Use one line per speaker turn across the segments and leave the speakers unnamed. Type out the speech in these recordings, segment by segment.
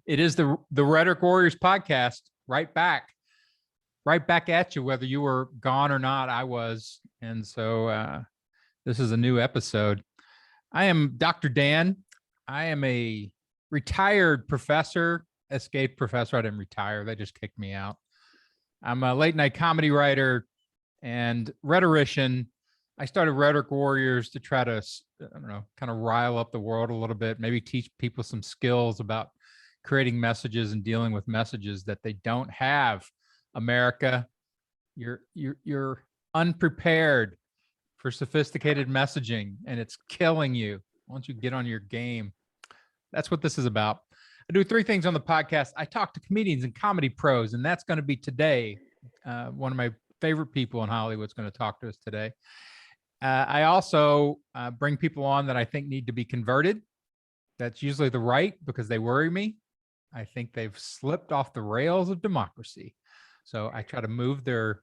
It is the Rhetoric Warriors podcast. Right back at you, whether you were gone or not. I was, and so this is a new episode. I am Dr. Dan. I am a retired professor, escaped professor. I didn't retire; they just kicked me out. I'm a late night comedy writer and rhetorician. I started Rhetoric Warriors to try to, kind of rile up the world a little bit, maybe teach people some skills about creating messages and dealing with messages that they don't have. America, you're unprepared for sophisticated messaging, and it's killing you. Once you get on your game, that's what this is about. I do three things on the podcast. I talk to comedians and comedy pros, and that's going to be today. One of my favorite people in Hollywood is going to talk to us today. I also bring people on that I think need to be converted. That's usually the right, because they worry me. I think they've slipped off the rails of democracy. So I try to move their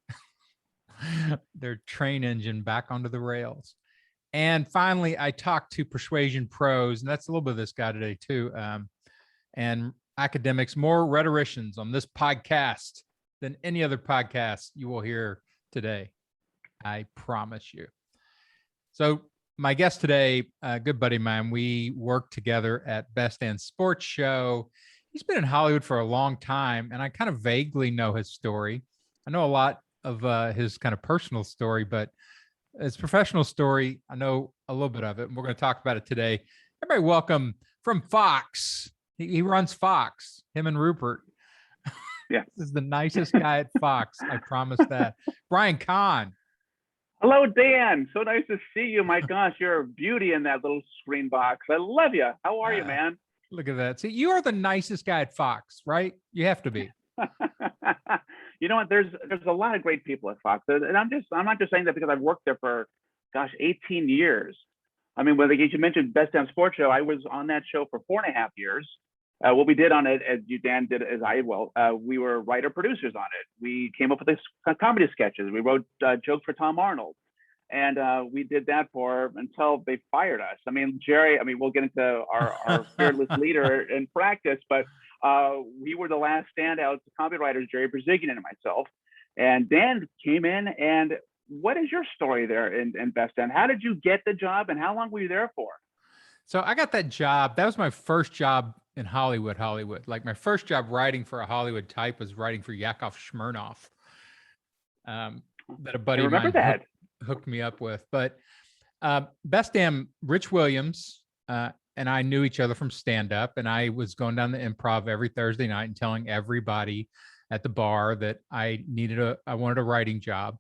train engine back onto the rails. And finally, I talk to persuasion pros, and that's a little bit of this guy today too, and academics, more rhetoricians on this podcast than any other podcast you will hear today. I promise you. So my guest today, a good buddy of mine, we work together at Best Damn Sports Show. He's been in Hollywood for a long time, and I kind of vaguely know his story. I know a lot of his kind of personal story, but his professional story, I know a little bit of it, and we're going to talk about it today. Everybody welcome from Fox. He runs Fox, him and Rupert.
Yeah.
This is the nicest guy at Fox. I promise that. Brian Kahn.
Hello, Dan. So nice to see you. My gosh, you're a beauty in that little screen box. I love you. How are you, man?
Look at that. See, you are the nicest guy at Fox, right? You have to be.
You know what? There's a lot of great people at Fox, and I'm not just saying that because I've worked there for 18 years. I mean, when you mentioned Best Damn Sports Show, I was on that show for 4.5 years. What we did on it, as you, Dan, did as I we were writer producers on it. We came up with this comedy sketches. We wrote jokes for Tom Arnold, and we did that until they fired us. I mean, Jerry. I mean, we'll get into our fearless leader in practice, but we were the last standouts, the comedy writers, Jerry Brzezian and myself. And Dan came in. And what is your story there in Best Damn? How did you get the job, and how long were you there for?
So I got that job. That was my first job in Hollywood. Like my first job writing for a Hollywood type was writing for Yakov Smirnoff. That a buddy of mine hooked me up with. But Best Damn, Rich Williams and I knew each other from stand-up, and I was going down the Improv every Thursday night and telling everybody at the bar that I wanted a writing job.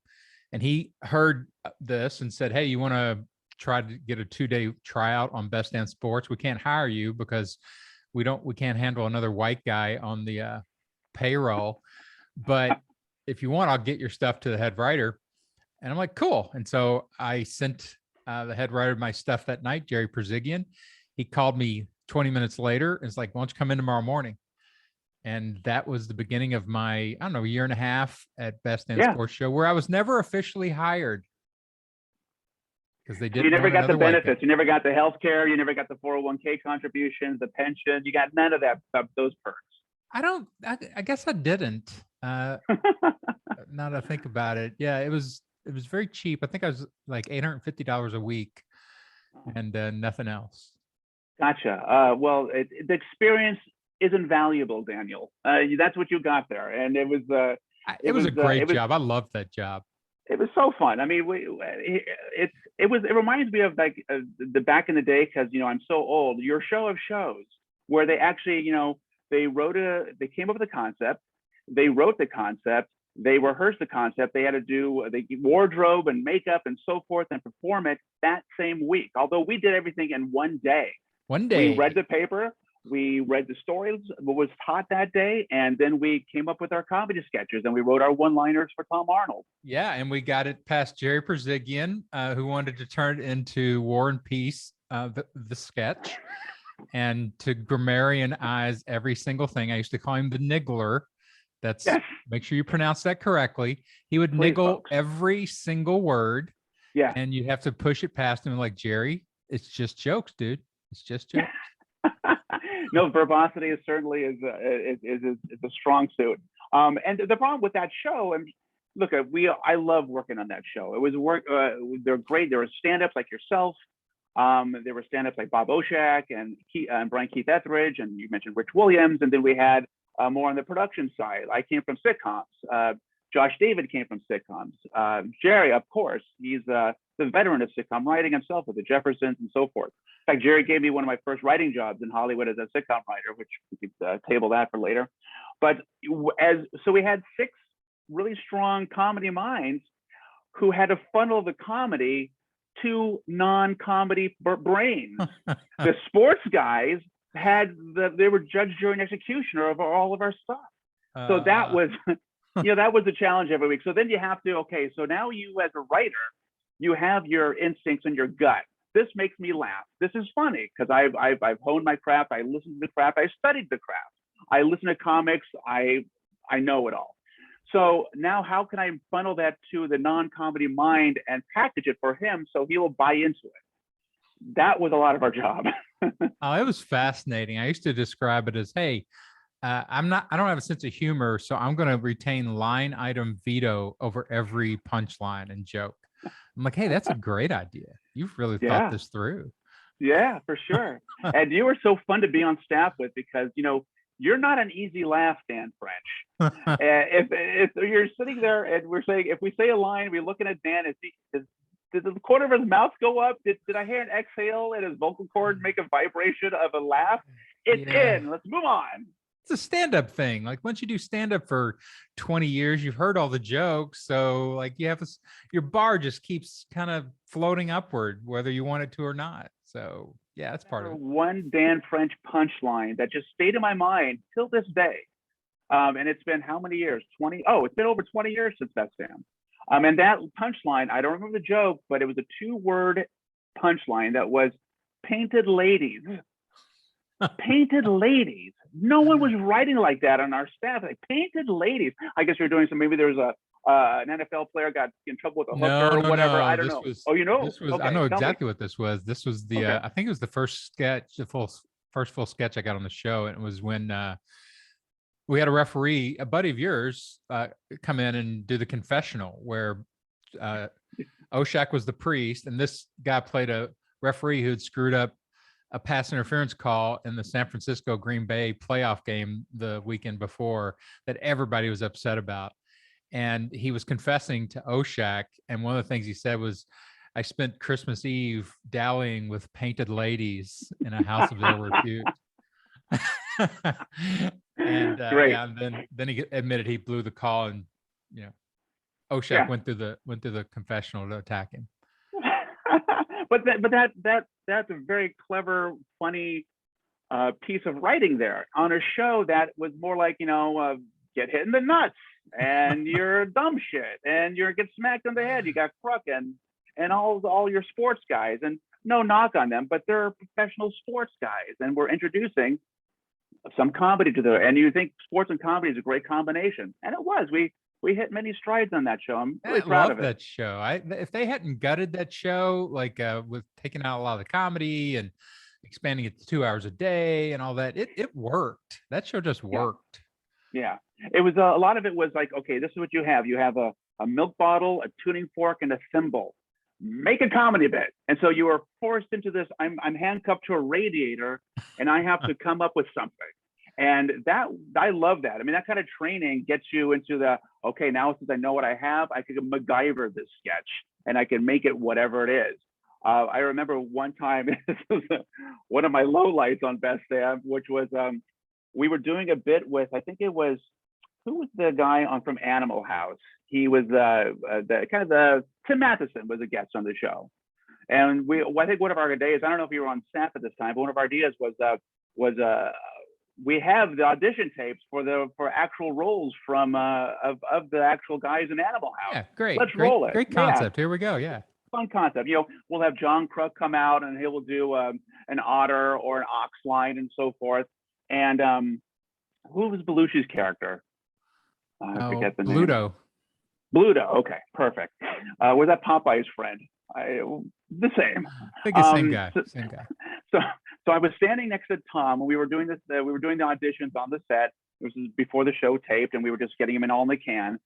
And he heard this and said, "Hey, you want to try to get a 2-day tryout on Best Damn Sports? We can't hire you because we can't handle another white guy on the payroll. But if you want, I'll get your stuff to the head writer." And I'm like, cool. And so I sent the head writer my stuff that night, Jerry Brzezian. He called me 20 minutes later and was like, "Why don't you come in tomorrow morning?" And that was the beginning of my, year and a half at Best Damn Sports Show, where I was never officially hired. Because they didn't.
You never got the benefits. You never got the health care. You never got the 401k contributions, the pension. You got none of those perks.
I guess I didn't. Now that I think about it, yeah, it was very cheap. I think I was like $850 a week, and nothing else.
Gotcha. Well, the experience is invaluable, Daniel. That's what you got there, and it was
a great job. I loved that job.
It was so fun. I mean, it reminds me of like the back in the day, because I'm so old. Your show of shows, where they actually they came up with a concept, they wrote the concept, they rehearsed the concept, they had to do the wardrobe and makeup and so forth and perform it that same week. Although we did everything in one day. We read the paper, we read the stories, what was taught that day, and then we came up with our comedy sketches, and we wrote our one-liners for Tom Arnold.
Yeah, and we got it past Jerry Brzezian, who wanted to turn it into War and Peace, the sketch, and to grammarianize every single thing. I used to call him the niggler. That's Make sure you pronounce that correctly. He would niggle every single word.
Yeah,
and you have to push it past him like, Jerry, it's just jokes, dude. It's just jokes.
No, verbosity is certainly is a strong suit. And the problem with that show, and look, I love working on that show. It was they're great. There were stand-ups like yourself. There were stand-ups like Bob Oshak and Brian Keith Etheridge, and you mentioned Rich Williams. And then we had more on the production side. I came from sitcoms. Josh David came from sitcoms. Jerry, of course, he's the veteran of sitcom writing himself with the Jeffersons and so forth. In fact, Jerry gave me one of my first writing jobs in Hollywood as a sitcom writer, which we could table that for later. But so we had 6 really strong comedy minds who had to funnel the comedy to non-comedy brains. The sports guys they were judge, jury, and executioner of all of our stuff. So that was, that was the challenge every week. So then you have to, so now you as a writer, you have your instincts and your gut. This makes me laugh. This is funny because I've honed my craft. I listened to the craft. I studied the craft. I listen to comics. I know it all. So now how can I funnel that to the non-comedy mind and package it for him so he will buy into it? That was a lot of our job.
Oh, it was fascinating. I used to describe it as, hey, I don't have a sense of humor, so I'm going to retain line item veto over every punchline and joke. I'm like, hey, that's a great idea. You've really thought this through.
Yeah, for sure. And you were so fun to be on staff with because, you're not an easy laugh, Dan French. If you're sitting there and we're saying, if we say a line, we're looking at Dan, did the corner of his mouth go up? Did I hear an exhale and his vocal cord make a vibration of a laugh? It's in. Let's move on.
It's a stand-up thing. Like once you do stand-up for 20 years, you've heard all the jokes. So like you have your bar just keeps kind of floating upward, whether you want it to or not. So yeah, that's part of it.
One Dan French punchline that just stayed in my mind till this day. And it's been how many years? 20? Oh, it's been over 20 years since that stand. And that punchline, I don't remember the joke, but it was a 2-word punchline that was painted ladies. Painted ladies. No one was writing like that on our staff. Like painted ladies. I guess you're doing some. Maybe there's an NFL plair got in trouble with a hooker or whatever. I don't know.
This was, I know exactly what this was. This was the I think it was the first sketch, first full sketch I got on the show, and it was when we had a referee, a buddy of yours, come in and do the confessional where Oshak was the priest, and this guy played a referee who had screwed up a pass interference call in the San Francisco Green Bay playoff game the weekend before that everybody was upset about. And he was confessing to Oshak. And one of the things he said was, I spent Christmas Eve dallying with painted ladies in a house of ill repute. And then he admitted he blew the call, and Oshak went through the confessional to attack him.
But that's a very clever, funny piece of writing there on a show that was more like, get hit in the nuts and you're dumb shit and you're get smacked on the head. You got Crook and all your sports guys, and no knock on them, but they're professional sports guys, and we're introducing some comedy to there. And you think sports and comedy is a great combination, and it was. We hit many strides on that show. I'm really proud of it.
That show. If they hadn't gutted that show, like with taking out a lot of the comedy and expanding it to 2 hours a day and all that, it worked. That show just worked.
Yeah. It was a lot of it was like, okay, this is what you have. You have a milk bottle, a tuning fork, and a thimble. Make a comedy bit. And so you are forced into this. I'm handcuffed to a radiator, and I have to come up with something. And that, I love that. I mean, that kind of training gets you into the, okay, now since I know what I have, I could MacGyver this sketch and I can make it whatever it is. I remember one time, this was one of my lowlights on Best Damn, which was we were doing a bit with, I think it was, who was the guy from Animal House? He was Tim Matheson was a guest on the show. And I think one of our ideas, I don't know if you were on staff at this time, but one of our ideas was we have the audition tapes for actual roles from of the actual guys in Animal House.
Yeah, great.
Let's roll it.
Great concept. Yeah. Here we go. Yeah.
Fun concept. We'll have John Crook come out and he will do an otter or an ox line and so forth. And who was Belushi's character? I forget the name. Bluto. Okay, perfect. Was that Popeye's friend? The same.
I think the same guy. Same guy.
So I was standing next to Tom, and we were doing this. We were doing the auditions on the set. This was before the show taped, and we were just getting them in all in the can.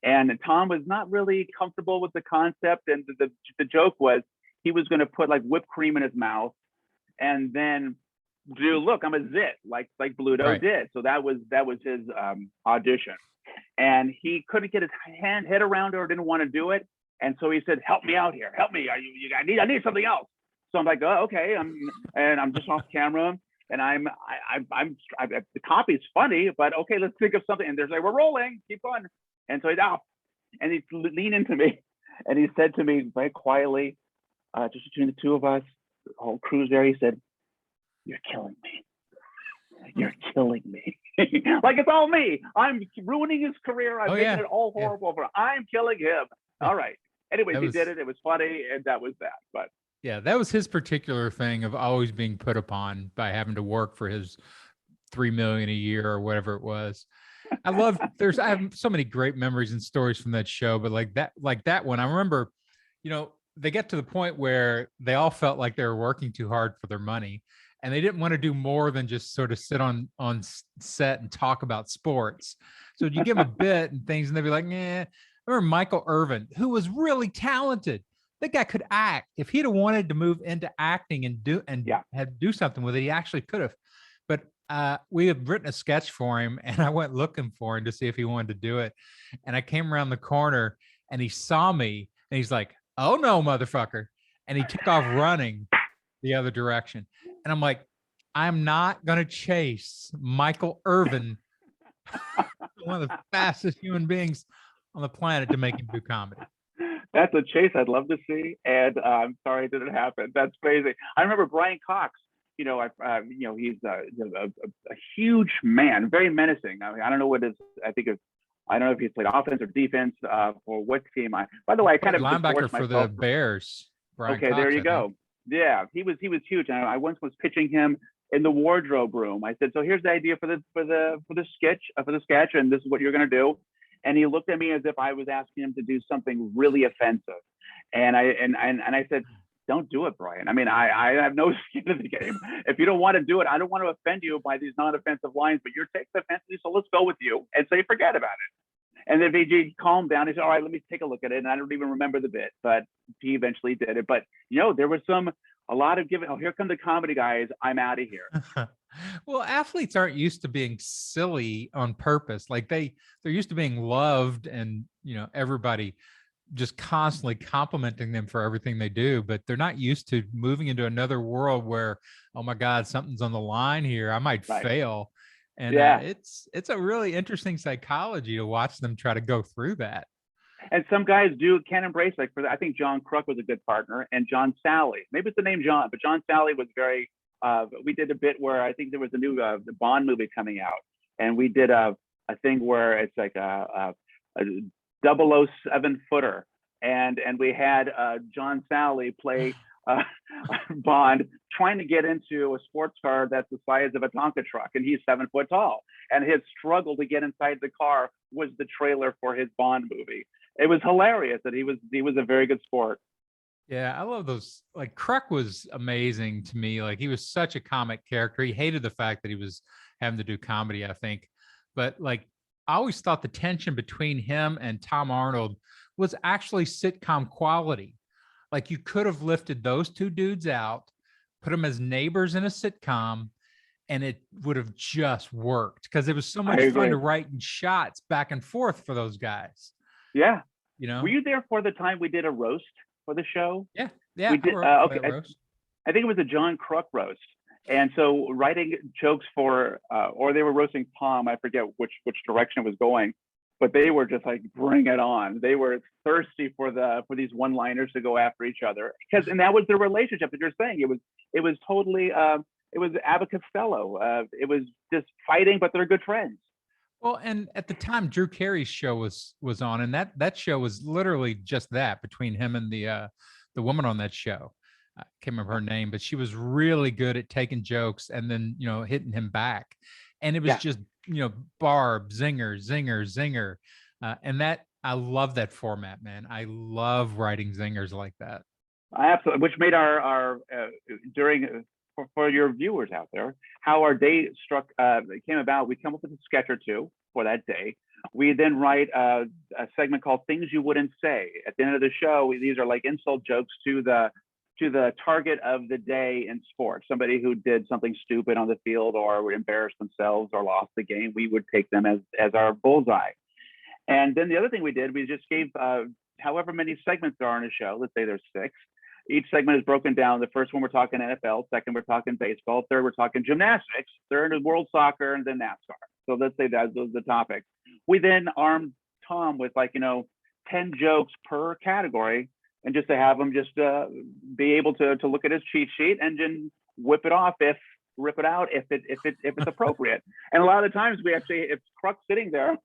And Tom was not really comfortable with the concept, and the joke was he was going to put like whipped cream in his mouth, and then do look, I'm a zit, like Bluto did. So that was his audition, and he couldn't get his head around it or didn't want to do it, and so he said, "Help me out here, help me. I need something else." So I'm like, "Oh, okay." I'm just off camera, and the copy's funny, but okay, let's think of something. And there's like, "We're rolling, keep going." And so he's out, and he leaned into me, and he said to me very quietly, just between the two of us, the whole crew's there. He said, "You're killing me. You're killing me." Like it's all me. I'm ruining his career. I'm making it all horrible for him. I'm killing him. All right. Anyways, he did it. It was funny, and that was that. But
yeah, that was his particular thing of always being put upon by having to work for his $3 million a year or whatever it was. I have so many great memories and stories from that show, but like that one, I remember, they get to the point where they all felt like they were working too hard for their money, and they didn't want to do more than just sort of sit on set and talk about sports. So you give them a bit and things, and they'd be like, "Nah." I remember Michael Irvin, who was really talented. That guy could act. If he'd have wanted to move into acting and do something with it, he actually could have. But we had written a sketch for him, and I went looking for him to see if he wanted to do it. And I came around the corner, and he saw me, and he's like, "Oh no, motherfucker!" And he took off running the other direction. And I'm like, I'm not gonna chase Michael Irvin, one of the fastest human beings on the planet, to make him do comedy.
That's a chase I'd love to see, and I'm sorry it didn't happen. That's crazy. I remember Brian Cox. He's a huge man, very menacing. I mean, I don't know what his. I don't know if he's played offense or defense for what team. By the way, I kind of
linebacker for the Bears.
Brian Cox, there you go. Yeah, he was huge. And I once was pitching him in the wardrobe room. I said, "So here's the idea for the sketch, and this is what you're going to do." And he looked at me as if I was asking him to do something really offensive. And I said, "Don't do it, Brian. I mean, I have no skin in the game. If you don't want to do it, I don't want to offend you by these non-offensive lines, but you're taking offensively, so let's go with you and say forget about it." And then VG calmed down. He said, "All right, let me take a look at it." And I don't even remember the bit, but he eventually did it. But there was a lot of giving. Oh, here come the comedy guys. I'm out of here.
Well, athletes aren't used to being silly on purpose. Like they're used to being loved, and everybody just constantly complimenting them for everything they do, but they're not used to moving into another world where, oh my God, something's on the line here. I might fail. And it's a really interesting psychology to watch them try to go through that.
And some guys can embrace, like I think John Kruk was a good partner, and John Sally. Maybe it's the name John, but John Sally was very. We did a bit where I think there was a new the Bond movie coming out, and we did a thing where it's like a 007 footer, and we had John Sally play Bond trying to get into a sports car that's the size of a Tonka truck, and he's 7 foot tall, and his struggle to get inside the car was the trailer for his Bond movie. It was hilarious that he was a very good sport.
Yeah, I love those. Like Kruk was amazing to me. Like he was such a comic character. He hated the fact that he was having to do comedy, I think. But like I always thought the tension between him and Tom Arnold was actually sitcom quality. Like you could have lifted those two dudes out, put them as neighbors in a sitcom, and it would have just worked because it was so much fun to write in shots back and forth for those guys.
Yeah. Were you there for the time we did a roast for the show?
Yeah.
We did, okay. I think it was a John Kruk roast. And so writing jokes for, or they were roasting Tom, I forget which direction it was going, but they were just like, bring it on. They were thirsty for these one-liners to go after each other. And that was their relationship that you're saying. It was totally, it was Abbott Costello. It was just fighting, but they're good friends.
Well, and at the time, Drew Carey's show was on, and that show was literally just that between him and the woman on that show. I can't remember her name, but she was really good at taking jokes and then hitting him back, and it was just barb, zinger, zinger, zinger, and that I love that format, man. I love writing zingers like that.
Absolutely, which made our during for your viewers out there, how our day came about. We come up with a sketch or two for that day. We then write a segment called Things You Wouldn't Say. At the end of the show, these are like insult jokes to the target of the day in sports. Somebody who did something stupid on the field or embarrassed themselves or lost the game, we would take them as our bullseye. And then the other thing we did, we just gave however many segments there are in a show. Let's say there's 6. Each segment is broken down. The first one we're talking NFL, second we're talking baseball, third we're talking gymnastics, third is world soccer, and then NASCAR. So let's say those are the topics. We then armed Tom with 10 jokes per category, and just to have him just be able to look at his cheat sheet and then rip it out if it's appropriate. And a lot of the times we actually, if Crux sitting there,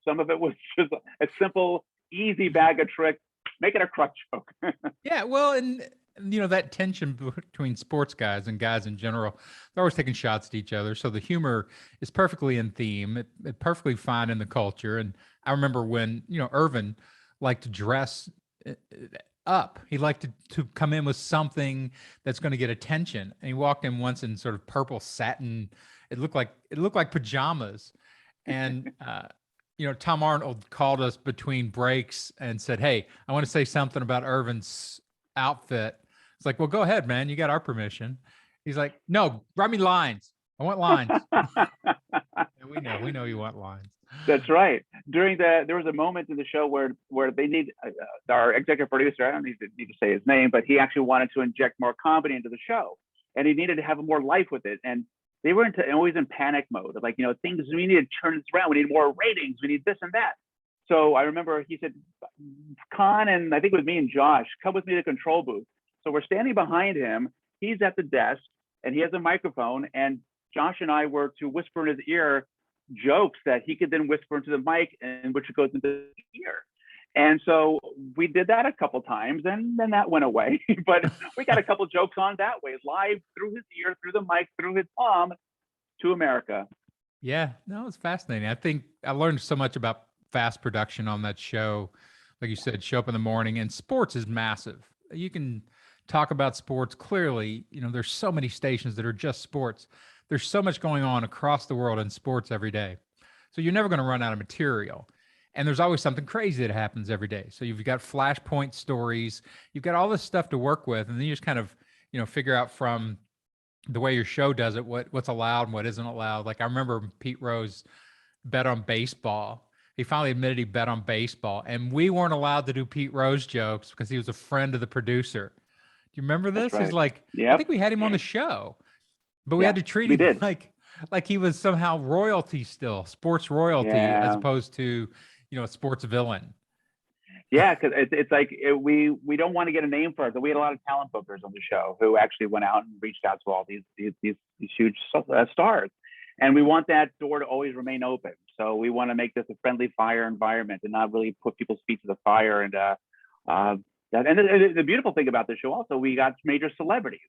some of it was just a simple, easy bag of tricks. Make it a Crux joke.
Yeah, well, and that tension between sports guys and guys in general, they're always taking shots at each other. So the humor is perfectly in theme, it perfectly fine in the culture. And I remember when Irvin liked to dress up. He liked to come in with something that's going to get attention. And he walked in once in sort of purple satin. It looked like pajamas. And Tom Arnold called us between breaks and said, "Hey, I want to say something about Irvin's outfit." It's like, "Well, go ahead, man. You got our permission." He's like, "No, write me lines. I want lines." And we know you want lines.
That's right. There was a moment in the show where they need our executive producer. I don't need to say his name, but he actually wanted to inject more comedy into the show, and he needed to have more life with it. And they were always in panic mode of things. We need to turn this around. We need more ratings. We need this and that. So I remember he said, "Kahn," and I think it was me and Josh, "come with me to the control booth." So we're standing behind him. He's at the desk, and he has a microphone. And Josh and I were to whisper in his ear jokes that he could then whisper into the mic, and which goes into the ear. And so we did that a couple times, and then that went away. But we got a couple jokes on that way, live through his ear, through the mic, through his palm to America.
Yeah, no, it's fascinating. I think I learned so much about fast production on that show. Like you said, show up in the morning, and sports is massive. You can talk about sports clearly. There's so many stations that are just sports. There's so much going on across the world in sports every day. So you're never going to run out of material. And there's always something crazy that happens every day. So you've got flashpoint stories, you've got all this stuff to work with. And then you just kind of, figure out from the way your show does it, what's allowed and what isn't allowed. Like I remember Pete Rose bet on baseball. He finally admitted he bet on baseball, and we weren't allowed to do Pete Rose jokes because he was a friend of the producer. Do you remember this?
Right.
He's like,
yep.
I think we had him on the show, but we had to treat him like he was somehow royalty still, sports royalty, as opposed to, a sports villain.
Yeah, because it's like we don't want to get a name for it. But we had a lot of talent bookers on the show who actually went out and reached out to all these huge stars, and we want that door to always remain open. So we want to make this a friendly fire environment and not really put people's feet to the fire. And the beautiful thing about the show also, we got major celebrities.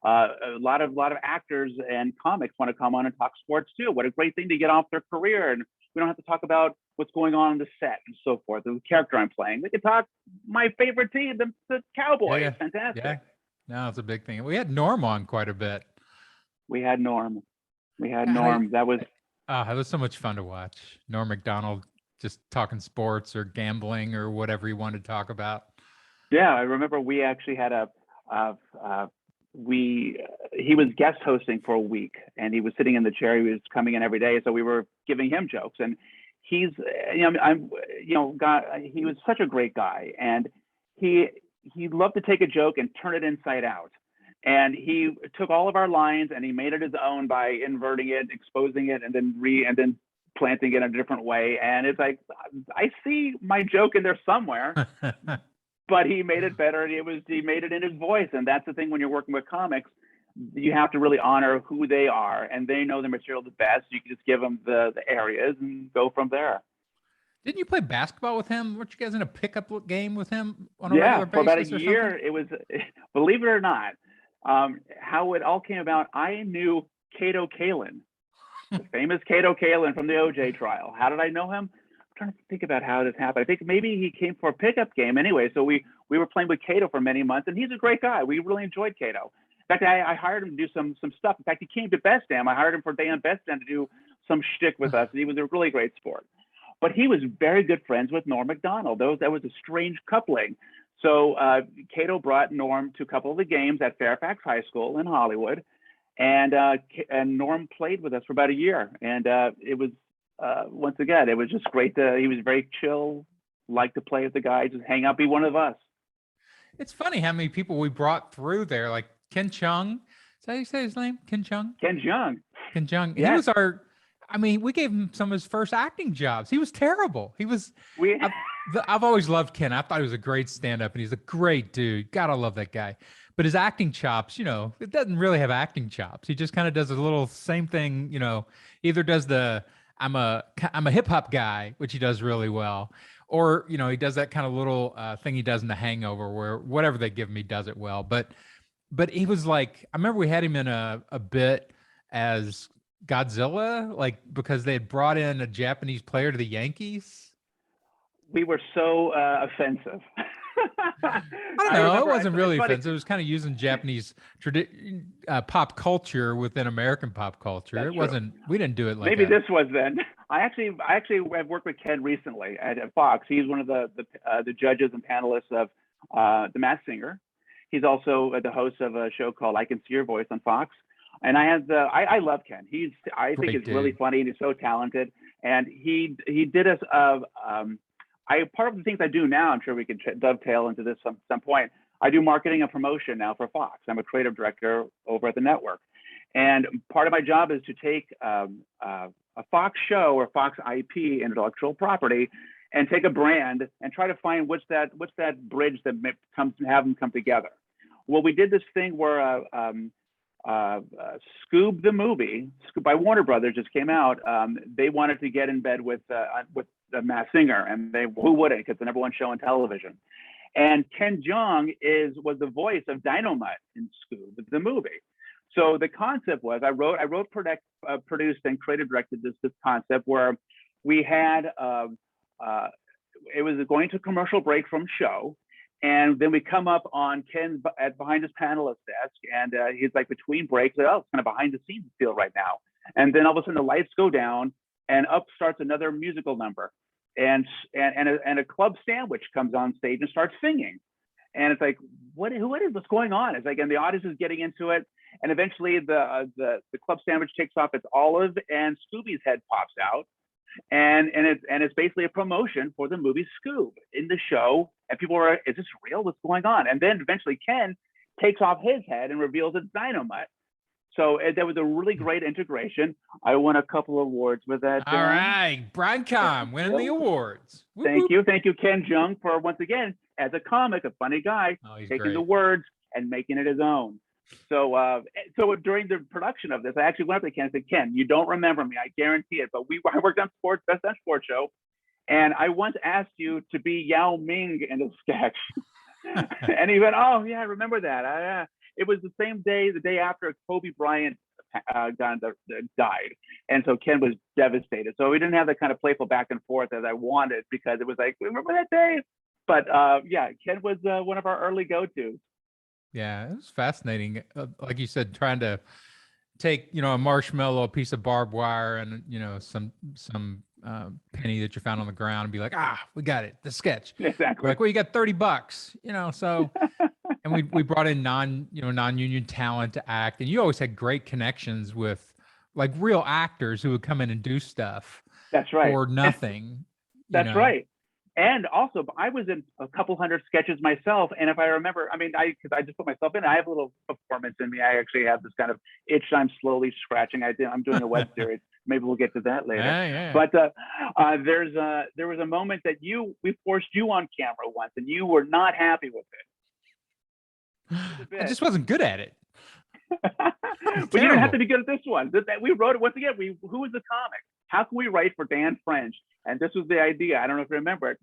A lot of actors and comics want to come on and talk sports too. What a great thing to get off their career, and we don't have to talk about what's going on the set and so forth. The character I'm playing, we can talk my favorite team, the Cowboys.
Yeah.
Fantastic.
Yeah, no, it's a big thing. We had Norm on quite a bit.
We had Norm.
God,
That was
it was so much fun to watch. Norm Macdonald just talking sports or gambling or whatever he wanted to talk about.
Yeah, I remember we actually had he was guest hosting for a week, and he was sitting in the chair. He was coming in every day, so we were giving him jokes. And he's, he was such a great guy, and he loved to take a joke and turn it inside out. And he took all of our lines and he made it his own by inverting it, exposing it, and then planting it in a different way. And it's like, I see my joke in there somewhere. But he made it better, and he made it in his voice. And that's the thing when you're working with comics, you have to really honor who they are, and they know the material the best. You can just give them the areas and go from there.
Didn't you play basketball with him? Weren't you guys in a pickup game with him on a regular basis?
For about a year. It was, believe it or not, how it all came about. I knew Kato Kalin, the famous Kato Kalin from the OJ trial. How did I know him? I'm trying to think about how this happened. I think maybe he came for a pickup game anyway. So we were playing with Kato for many months, and he's a great guy. We really enjoyed Kato. fact, I hired him to do some stuff. In fact, he came to Best Damn. I hired him for a day on Best Damn to do some shtick with us, and he was a really great sport. But he was very good friends with Norm Macdonald. That was a strange coupling. So Cato brought Norm to a couple of the games at Fairfax High School in Hollywood, and Norm played with us for about a year. And it was once again, it was just great. He was very chill, liked to play with the guys, just hang out, be one of us.
It's funny how many people we brought through there, like Ken Chung. Is that how you say his name? Ken Chung?
Ken Jeong.
Ken Chung.
Yes.
He was our, I mean, we gave him some of his first acting jobs. He was terrible. I've always loved Ken. I thought he was a great stand-up, and he's a great dude. Gotta love that guy. But his acting chops, it doesn't really have acting chops. He just kind of does a little same thing, either does the I'm a hip hop guy, which he does really well, or he does that kind of little thing he does in The Hangover, where whatever they give him, he does it well. But he was like, I remember we had him in a bit as Godzilla, like because they had brought in a Japanese player to the Yankees.
We were so offensive.
I don't know. It wasn't really offensive. It was kind of using Japanese pop culture within American pop culture.
That's
it wasn't. We didn't do it like
maybe
that.
This was then. I actually have worked with Ken recently at Fox. He's one of the judges and panelists of The Masked Singer. He's also the host of a show called I Can See Your Voice on Fox. And I love Ken. I think he's really funny, and he's so talented. And he did us part of the things I do now, I'm sure we can dovetail into this some point. I do marketing and promotion now for Fox. I'm a creative director over at the network. And part of my job is to take a Fox show or Fox IP, intellectual property, and take a brand and try to find what's that bridge that comes and have them come together. Well, we did this thing where Scoob the movie, Scoob by Warner Brothers, just came out. They wanted to get in bed with The Masked Singer, and who wouldn't? Because it's the #1 show on television. And Ken Jeong was the voice of Dynamite in Scoob the movie. So the concept was I wrote, produced, and creative directed this concept where we had it was going to commercial break from show. And then we come up on Ken behind his panelist desk, and he's like between breaks, it's kind of behind the scenes feel right now. And then all of a sudden the lights go down, and up starts another musical number, and a club sandwich comes on stage and starts singing, and it's like, what's going on? It's like, and the audience is getting into it, and eventually the club sandwich takes off its olive, and Scooby's head pops out. And it's basically a promotion for the movie Scoob in the show, and people are, is this real? What's going on? And then eventually Ken takes off his head and reveals it's Dynamite. So that was a really great integration. I won a couple of awards with that.
All right, Brian Kahn winning the awards.
Thank you, Ken Jeong, for once again, as a comic, a funny guy, taking
great.
the words and making it his own. So during the production of this, I actually went up to Ken and said, Ken, you don't remember me, I guarantee it, but I worked on Best Damn Sports Show, and I once asked you to be Yao Ming in a sketch. And he went, oh yeah, I remember that. It was the same day, the day after Kobe Bryant died, and so Ken was devastated. So we didn't have the kind of playful back and forth as I wanted, because it was like, remember that day? But yeah, Ken was one of our early go-tos.
Yeah, it was fascinating. Like you said, trying to take, a marshmallow, a piece of barbed wire, and some penny that you found on the ground, and be like, we got it, the sketch.
Exactly.
We're like, well, you got 30 bucks, so. And we brought in non-union talent to act, and you always had great connections with like real actors who would come in and do stuff.
That's right.
For nothing.
That's right. And also, I was in a couple hundred sketches myself. And if I remember, because I just put myself in, I have a little performance in me. I actually have this kind of itch I'm slowly scratching. I'm doing a web series. Maybe we'll get to that later.
Yeah.
But there was a moment that we forced you on camera once, and you were not happy with it.
I just wasn't good at it.
But you don't have to be good at this one. We wrote it once again. Who was the comic? How can we write for Dan French? And this was the idea. I don't know if you remember it.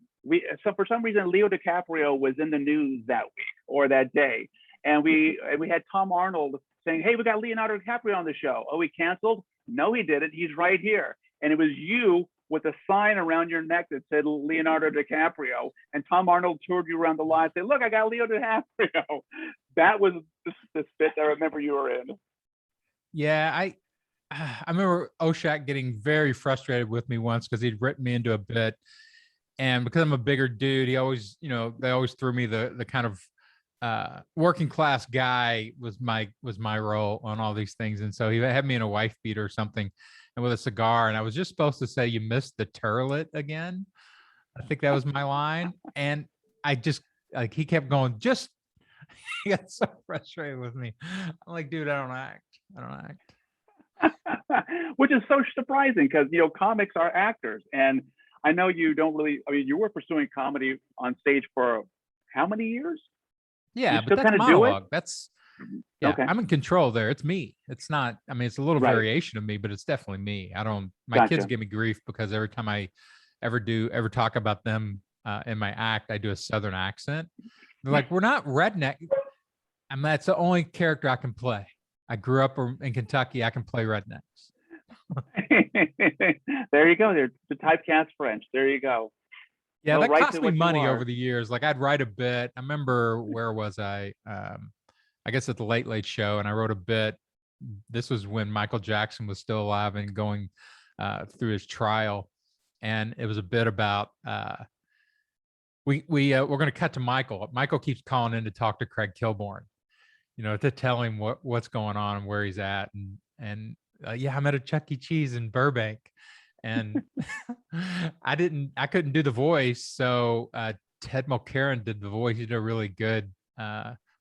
So for some reason, Leo DiCaprio was in the news that week or that day, and we had Tom Arnold saying, "Hey, we got Leonardo DiCaprio on the show." Oh, he canceled? No, he didn't. He's right here. And it was you with a sign around your neck that said Leonardo DiCaprio, and Tom Arnold toured you around the lot and said, "Look, I got Leo DiCaprio." That was the spit I remember you were in.
Yeah, I remember Oshak getting very frustrated with me once because he'd written me into a bit, and because I'm a bigger dude, he always, they always threw me the kind of working class guy was my role on all these things. And so he had me in a wife beater or something and with a cigar, and I was just supposed to say, "You missed the turlet again." I think that was my line. And I just, like, he kept going, just he got so frustrated with me. I'm like, dude, I don't act.
Which is so surprising because comics are actors, and I know you don't really. I mean, you were pursuing comedy on stage for how many years?
Yeah, but that's monologue. That's
Okay.
I'm in control there. It's me. It's not. I mean, it's a little
Right.
variation of me, but it's definitely me. I don't. My
Gotcha.
kids give me grief because every time I ever talk about them in my act, I do a Southern accent. They're like, "We're not redneck." And that's the only character I can play. I grew up in Kentucky. I can play rednecks.
There you go. There's the typecast French. There you go.
Yeah,
Well,
that
right
cost
to
me
what you
money
are.
over the years. Like, I'd write a bit. I remember, where was I? I guess at the Late Late Show, and I wrote a bit. This was when Michael Jackson was still alive and going through his trial, and it was a bit about we're going to cut to Michael. Michael keeps calling in to talk to Craig Kilborn, to tell him what's going on and where he's at, and yeah, I'm at a Chuck E. Cheese in Burbank, and I couldn't do the voice, so Ted Mulcairn did the voice. He did a really good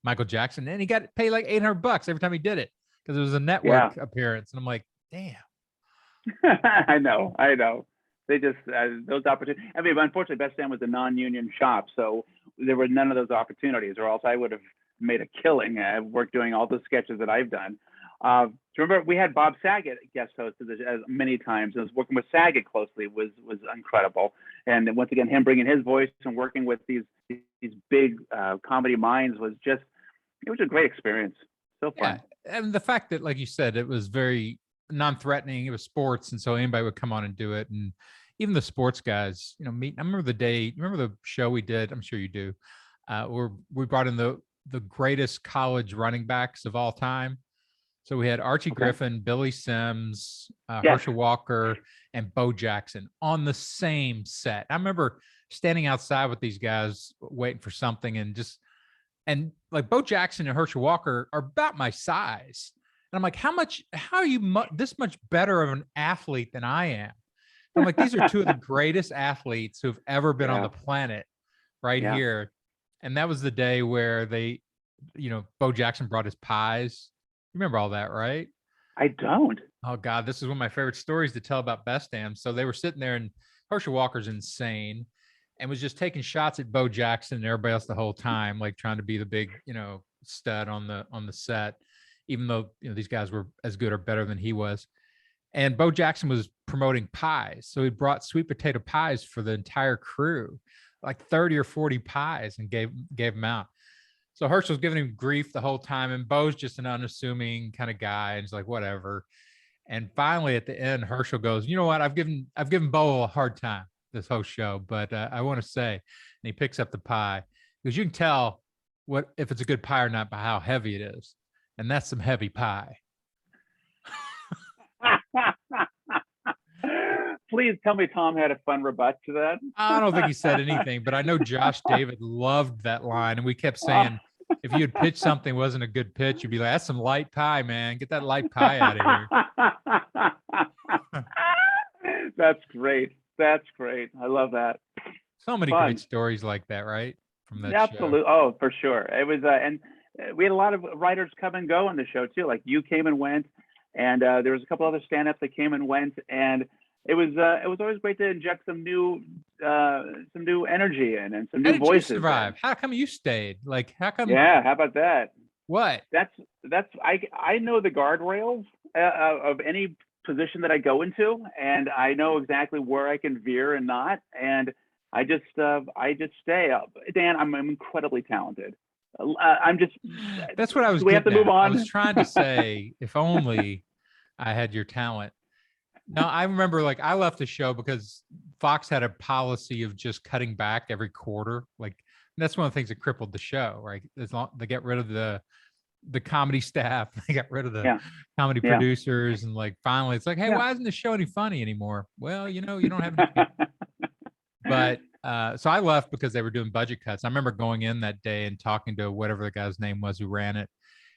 Michael Jackson, and he got paid like $800 every time he did it because it was a network appearance, and I'm like, damn.
I know. They just those opportunities. I mean, unfortunately, Best Damn was a non-union shop, so there were none of those opportunities, or else I would have made a killing. I've worked doing all the sketches that I've done. Remember, we had Bob Saget guest hosted as many times, and working with Saget closely was incredible. And once again, him bringing his voice and working with these big comedy minds was a great experience. So fun.
Yeah. And the fact that, like you said, it was very non-threatening. It was sports, and so anybody would come on and do it. And even the sports guys, I remember the show we did, I'm sure you do, where we brought in the greatest college running backs of all time. So we had Archie Griffin, Billy Sims, Herschel Walker, and Bo Jackson on the same set. I remember standing outside with these guys waiting for something, and like Bo Jackson and Herschel Walker are about my size. And I'm like, how are you this much better of an athlete than I am? And I'm like, these are two of the greatest athletes who've ever been on the planet right here. And that was the day where they, Bo Jackson brought his pies. You remember all that, right?
I don't.
Oh God, this is one of my favorite stories to tell about Best Damn. So they were sitting there, and Herschel Walker's insane and was just taking shots at Bo Jackson and everybody else the whole time, like trying to be the big, stud on the set, even though these guys were as good or better than he was. And Bo Jackson was promoting pies, so he brought sweet potato pies for the entire crew, like 30 or 40 pies, and gave them out. So Herschel's giving him grief the whole time, and Bo's just an unassuming kind of guy, and he's like, whatever. And finally, at the end, Herschel goes, "You know what? I've given Bo a hard time this whole show, but I want to say," and he picks up the pie, because you can tell if it's a good pie or not by how heavy it is, and that's some heavy pie.
Please tell me Tom had a fun rebut to that.
I don't think he said anything, but I know Josh David loved that line, and we kept saying, if you had pitched something wasn't a good pitch, you'd be like, "That's some light pie, man. Get that light pie out of
here." That's great. I love that.
So many great stories like that, right? From that
Absolutely.
show.
Oh, for sure. It was, and we had a lot of writers come and go on the show too. Like, you came and went, and there was a couple other stand-ups that came and went, and it was always great to inject some new energy in and some new voices.
You survive? How come you stayed? Like, how come?
Yeah, how about that?
What?
I know the guardrails of any position that I go into, and I know exactly where I can veer and not, and I just stay up. Dan, I'm incredibly talented.
That's what I was.
We have to move on.
I was trying to say, if only I had your talent. No, I remember like I left the show because Fox had a policy of just cutting back every quarter. Like that's one of the things that crippled the show, right? As long they get rid of the comedy staff, they got rid of the
Yeah,
comedy
yeah,
producers, and like finally it's like, hey,
yeah.
why isn't the show any funny anymore? Well, you don't have any people. But so I left because they were doing budget cuts. I remember going in that day and talking to whatever the guy's name was who ran it.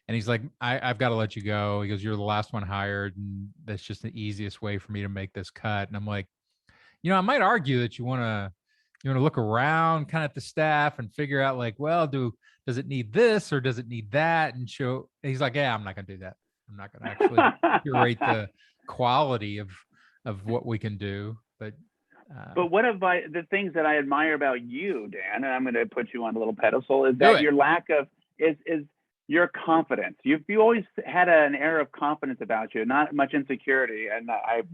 And he's like, I've got to let you go. He goes, you're the last one hired. And that's just the easiest way for me to make this cut. And I'm like, I might argue that you want to look around kind of at the staff and figure out like, well, does it need this or does it need that? And he's like, yeah, I'm not going to do that. I'm not going to actually curate the quality of what we can do.
But what have the things that I admire about you, Dan, and I'm going to put you on a little pedestal, is
Do
that
it.
your lack of is your confidence. You always had an air of confidence about you, not much insecurity. And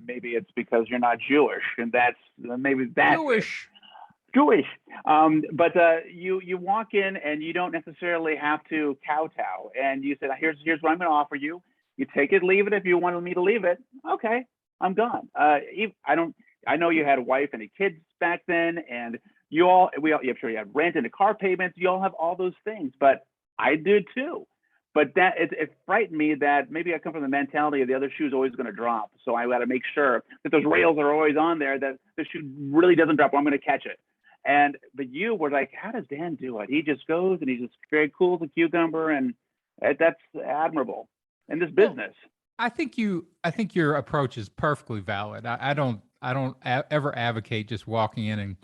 maybe it's because you're not Jewish, and maybe that's Jewish. But you walk in and you don't necessarily have to kowtow. And you said, here's what I'm going to offer you. You take it, leave it. If you wanted me to leave it, okay, I'm gone. I know you had a wife and kids back then, and I'm sure you had rent and car payments. You all have all those things, but I did too. But that it frightened me that maybe I come from the mentality of the other shoe's always going to drop. So I got to make sure that those rails are always on there, that the shoe really doesn't drop, or I'm going to catch it. But you were like, how does Dan do it? He just goes and he's just very cool as a cucumber, and that's admirable in this business.
I think your approach is perfectly valid. I don't ever advocate just walking in and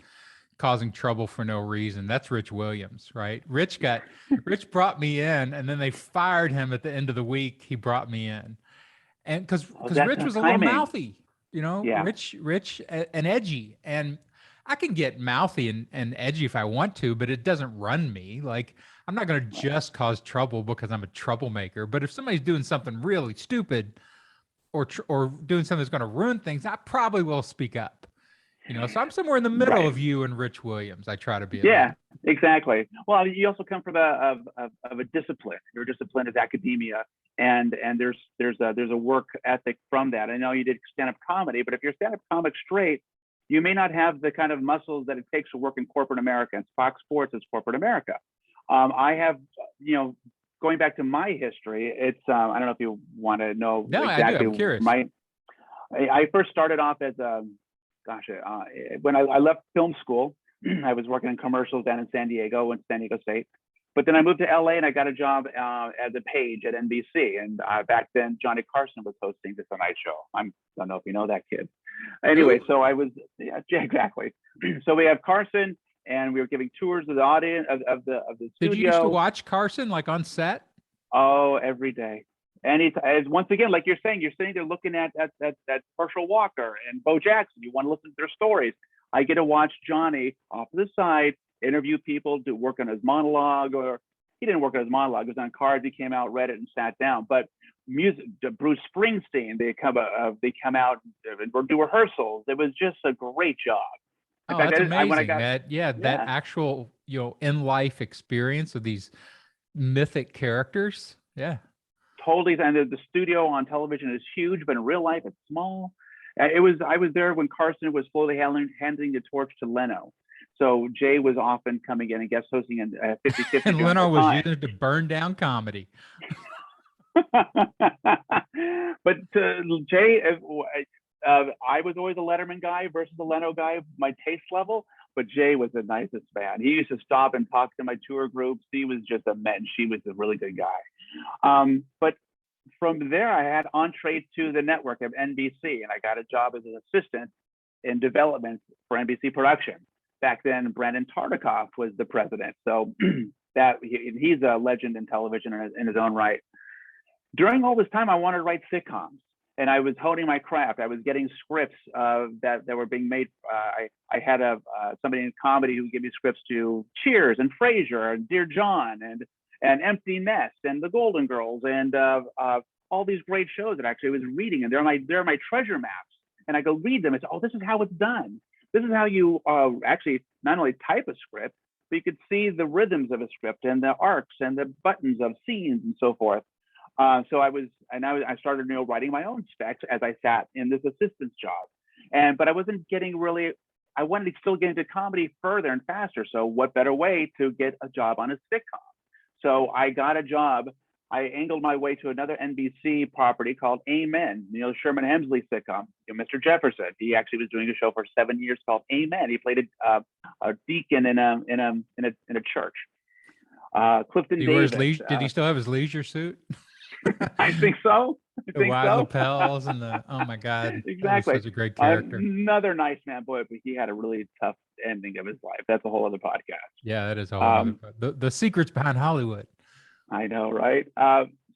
causing trouble for no reason. That's Rich Williams, right? Rich brought me in, and then they fired him at the end of the week. He brought me in, and because Rich was a little mouthy,
Yeah.
Rich and edgy, and I can get mouthy and edgy if I want to, but it doesn't run me. Like I'm not going to just cause trouble because I'm a troublemaker. But if somebody's doing something really stupid or doing something that's going to ruin things, I probably will speak up. So I'm somewhere in the middle of you and Rich Williams. I try to be.
Yeah, exactly. Well, you also come from a discipline. Your discipline is academia, and there's a work ethic from that. I know you did stand-up comedy, but if you're stand-up comic straight, you may not have the kind of muscles that it takes to work in corporate America. And Fox Sports is corporate America. I have, going back to my history, it's I don't know if you want to know exactly.
I do. I'm curious.
I first started off as when I left film school, I was working in commercials down in San Diego, in San Diego State. But then I moved to LA and I got a job as a page at NBC. And back then, Johnny Carson was hosting The Tonight Show. I don't know if you know that kid. Anyway, so I was, yeah, exactly. So we have Carson, and we were giving tours of the audience of the studio.
Did you used to watch Carson like on set?
Oh, every day. And once again, like you're saying, sitting there looking at Herschel Walker and Bo Jackson. You want to listen to their stories. I get to watch Johnny off to the side interview people, do work on his monologue, or he didn't work on his monologue. It was on cards. He came out, read it, and sat down. But music, Bruce Springsteen, they come out and do rehearsals. It was just a great job.
In fact, that's amazing. That actual in life experience of these mythic characters. Yeah.
Totally. And the studio on television is huge, but in real life, it's small. I was there when Carson was slowly handing the torch to Leno. So Jay was often coming in and guest hosting in 50-50.
And Leno was used to burn down comedy.
But Jay, I was always a Letterman guy versus the Leno guy, my taste level. But Jay was the nicest man. He used to stop and talk to my tour groups. He was just a man. She was a really good guy. But from there, I had entree to the network of NBC, and I got a job as an assistant in development for NBC production. Back then, Brandon Tartikoff was the president. So he's a legend in television in his own right. During all this time, I wanted to write sitcoms, and I was honing my craft. I was getting scripts that were being made. I had somebody in comedy who would give me scripts to Cheers and Frasier and Dear John and Empty Nest and The Golden Girls and all these great shows that actually I was reading. And they're my treasure maps. And I go read them and say, oh, this is how it's done. This is how you actually not only type a script, but you could see the rhythms of a script and the arcs and the buttons of scenes and so forth. So I started, writing my own specs as I sat in this assistant's job. But I wasn't getting really, I wanted to still get into comedy further and faster. So what better way to get a job on a sitcom? So I got a job. I angled my way to another NBC property called Amen, Sherman Hemsley sitcom. Mr. Jefferson, he actually was doing a show for 7 years called Amen. He played a deacon in a church. Clifton Davis.
Did he still have his leisure suit?
I think so.
The wide lapels and oh my God.
Exactly.
That was such a great character.
Another nice man boy, but he had a really tough ending of his life. That's a whole other podcast.
Yeah, that is a whole other, the secrets behind Hollywood.
I know, right?